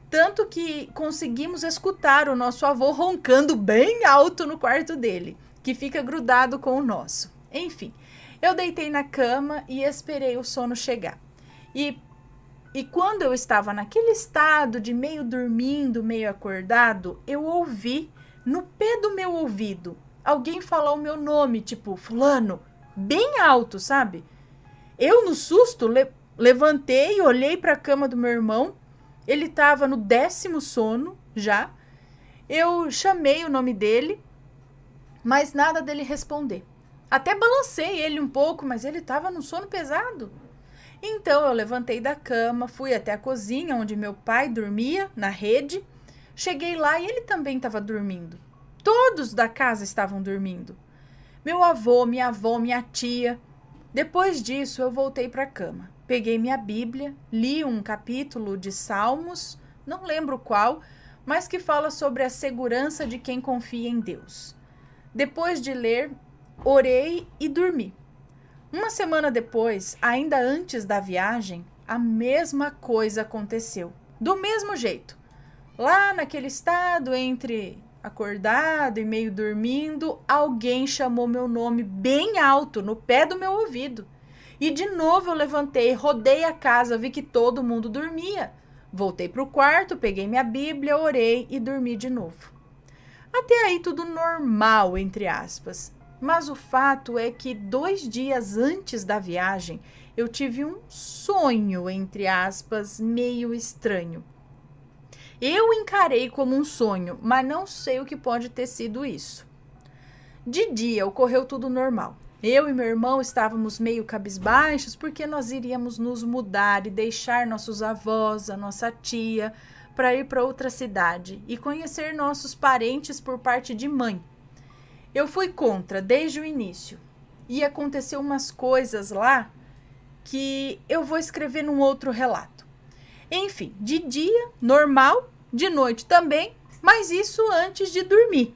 Speaker 1: tanto que conseguimos escutar o nosso avô roncando bem alto no quarto dele, que fica grudado com o nosso. Enfim, eu deitei na cama e esperei o sono chegar. E quando eu estava naquele estado de meio dormindo, meio acordado, eu ouvi no pé do meu ouvido alguém falar o meu nome, tipo, fulano, bem alto, sabe? Eu, no susto, levantei, olhei para a cama do meu irmão. Ele estava no 10º sono já. Eu chamei o nome dele, mas nada dele responder. Até balancei ele um pouco, mas ele estava num sono pesado. Então eu levantei da cama, fui até a cozinha onde meu pai dormia, na rede. Cheguei lá e ele também estava dormindo. Todos da casa estavam dormindo. Meu avô, minha avó, minha tia. Depois disso eu voltei para a cama. Peguei minha Bíblia, li um capítulo de Salmos, não lembro qual, mas que fala sobre a segurança de quem confia em Deus. Depois de ler, orei e dormi. Uma semana depois, ainda antes da viagem, a mesma coisa aconteceu. Do mesmo jeito. Lá naquele estado entre acordado e meio dormindo, alguém chamou meu nome bem alto no pé do meu ouvido. E de novo eu levantei, rodei a casa, vi que todo mundo dormia. Voltei para o quarto, peguei minha Bíblia, orei e dormi de novo. Até aí tudo normal, entre aspas. Mas o fato é que 2 dias antes da viagem, eu tive um sonho, entre aspas, meio estranho. Eu encarei como um sonho, mas não sei o que pode ter sido isso. De dia, ocorreu tudo normal. Eu e meu irmão estávamos meio cabisbaixos porque nós iríamos nos mudar e deixar nossos avós, a nossa tia, para ir para outra cidade e conhecer nossos parentes por parte de mãe. Eu fui contra desde o início e aconteceu umas coisas lá que eu vou escrever num outro relato. Enfim, de dia, normal, de noite também, mas isso antes de dormir.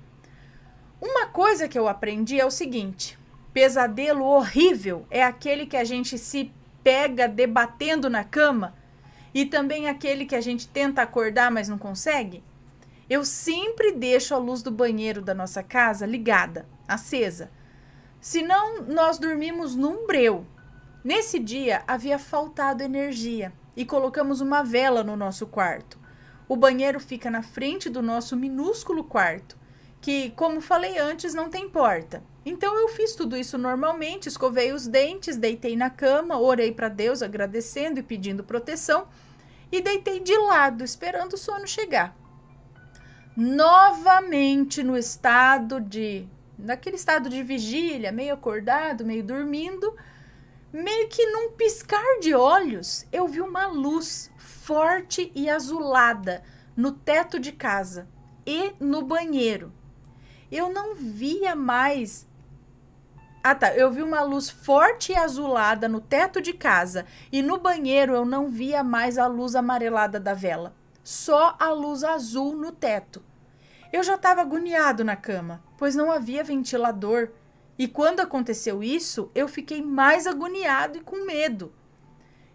Speaker 1: Uma coisa que eu aprendi é o seguinte: pesadelo horrível é aquele que a gente se pega debatendo na cama e também aquele que a gente tenta acordar, mas não consegue. Eu sempre deixo a luz do banheiro da nossa casa ligada, acesa. Senão, nós dormimos num breu. Nesse dia, havia faltado energia e colocamos uma vela no nosso quarto. O banheiro fica na frente do nosso minúsculo quarto, que, como falei antes, não tem porta. Então, eu fiz tudo isso normalmente, escovei os dentes, deitei na cama, orei para Deus, agradecendo e pedindo proteção, e deitei de lado, esperando o sono chegar. Novamente naquele estado de vigília, meio acordado, meio dormindo, meio que num piscar de olhos, eu vi uma luz forte e azulada no teto de casa e no banheiro. Eu não via mais. Eu vi uma luz forte e azulada no teto de casa e no banheiro eu não via mais a luz amarelada da vela. Só a luz azul no teto. Eu já estava agoniado na cama, pois não havia ventilador. E quando aconteceu isso, eu fiquei mais agoniado e com medo.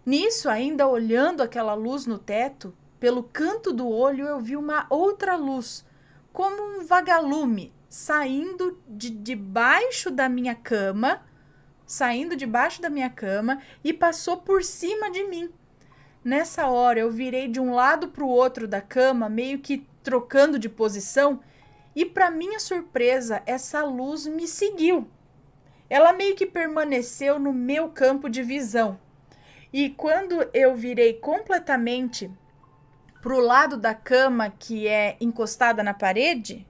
Speaker 1: Nisso, ainda olhando aquela luz no teto, pelo canto do olho eu vi uma outra luz, como um vagalume, saindo debaixo da minha cama e passou por cima de mim. Nessa hora, eu virei de um lado para o outro da cama, meio que trocando de posição, e para minha surpresa, essa luz me seguiu. Ela meio que permaneceu no meu campo de visão. E quando eu virei completamente para o lado da cama que é encostada na parede,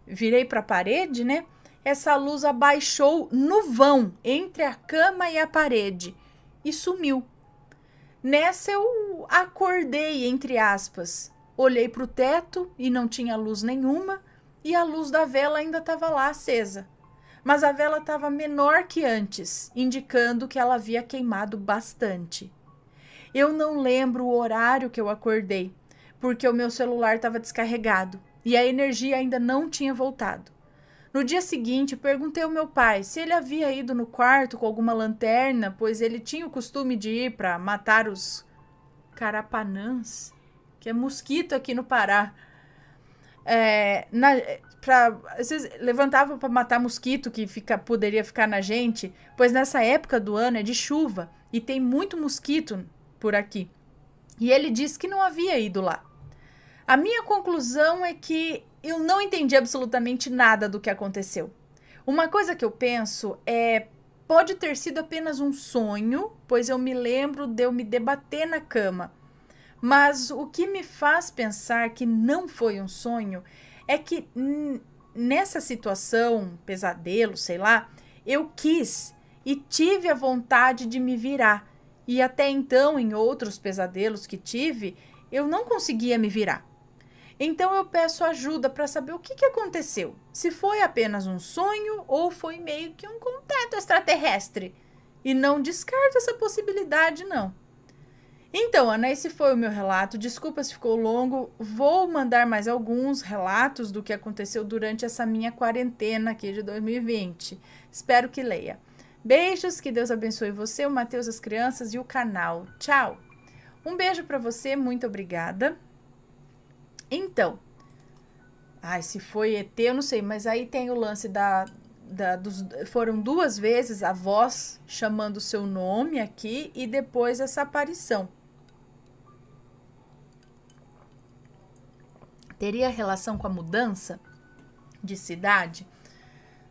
Speaker 1: virei para a parede, né? Essa luz abaixou no vão entre a cama e a parede e sumiu. Nessa eu acordei, entre aspas. Olhei para o teto e não tinha luz nenhuma e a luz da vela ainda estava lá acesa. Mas a vela estava menor que antes, indicando que ela havia queimado bastante. Eu não lembro o horário que eu acordei, porque o meu celular estava descarregado e a energia ainda não tinha voltado. No dia seguinte, perguntei ao meu pai se ele havia ido no quarto com alguma lanterna, pois ele tinha o costume de ir para matar os carapanãs, que é mosquito aqui no Pará. às vezes levantava para matar mosquito que poderia ficar na gente, pois nessa época do ano é de chuva e tem muito mosquito por aqui. E ele disse que não havia ido lá. A minha conclusão é que eu não entendi absolutamente nada do que aconteceu. Uma coisa que eu penso pode ter sido apenas um sonho, pois eu me lembro de eu me debater na cama. Mas o que me faz pensar que não foi um sonho é que nessa situação, pesadelo, sei lá, eu quis e tive a vontade de me virar. E até então, em outros pesadelos que tive, eu não conseguia me virar. Então eu peço ajuda para saber o que aconteceu. Se foi apenas um sonho ou foi meio que um contato extraterrestre. E não descarto essa possibilidade, não. Então, Ana, esse foi o meu relato. Desculpa se ficou longo. Vou mandar mais alguns relatos do que aconteceu durante essa minha quarentena aqui de 2020. Espero que leia. Beijos, que Deus abençoe você, o Mateus, as crianças e o canal. Tchau! Um beijo para você, muito obrigada. Então, se foi ET, eu não sei, mas aí tem o lance foram 2 vezes a voz chamando o seu nome aqui e depois essa aparição. Teria relação com a mudança de cidade?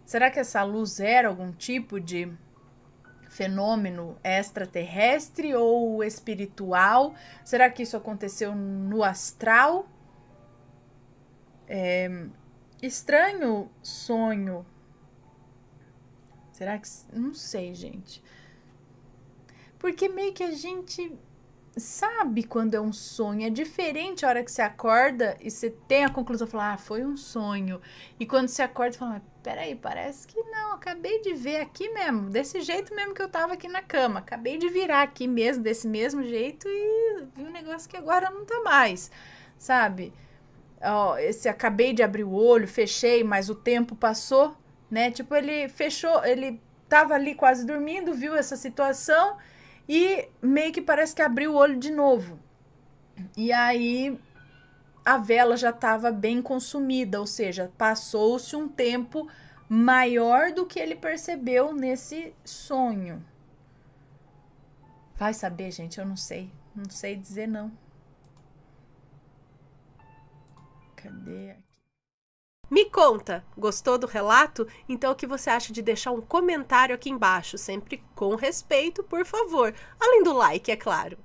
Speaker 1: Será que essa luz era algum tipo de fenômeno extraterrestre ou espiritual? Será que isso aconteceu no astral? Estranho sonho. Será que... Não sei, gente. Porque meio que a gente sabe quando é um sonho. É diferente a hora que você acorda e você tem a conclusão, fala, foi um sonho. E quando você acorda, você fala, peraí, parece que não, acabei de ver aqui mesmo, desse jeito mesmo que eu tava aqui na cama. Acabei de virar aqui mesmo, desse mesmo jeito e vi um negócio que agora não tá mais, sabe? Acabei de abrir o olho, fechei, mas o tempo passou, né? Tipo, ele fechou, ele tava ali quase dormindo, viu essa situação e meio que parece que abriu o olho de novo. E aí a vela já estava bem consumida, ou seja, passou-se um tempo maior do que ele percebeu nesse sonho. Vai saber, gente, eu não sei dizer não. Cadê aqui?
Speaker 3: Me conta, gostou do relato? Então o que você acha de deixar um comentário aqui embaixo, sempre com respeito, por favor. Além do like, é claro.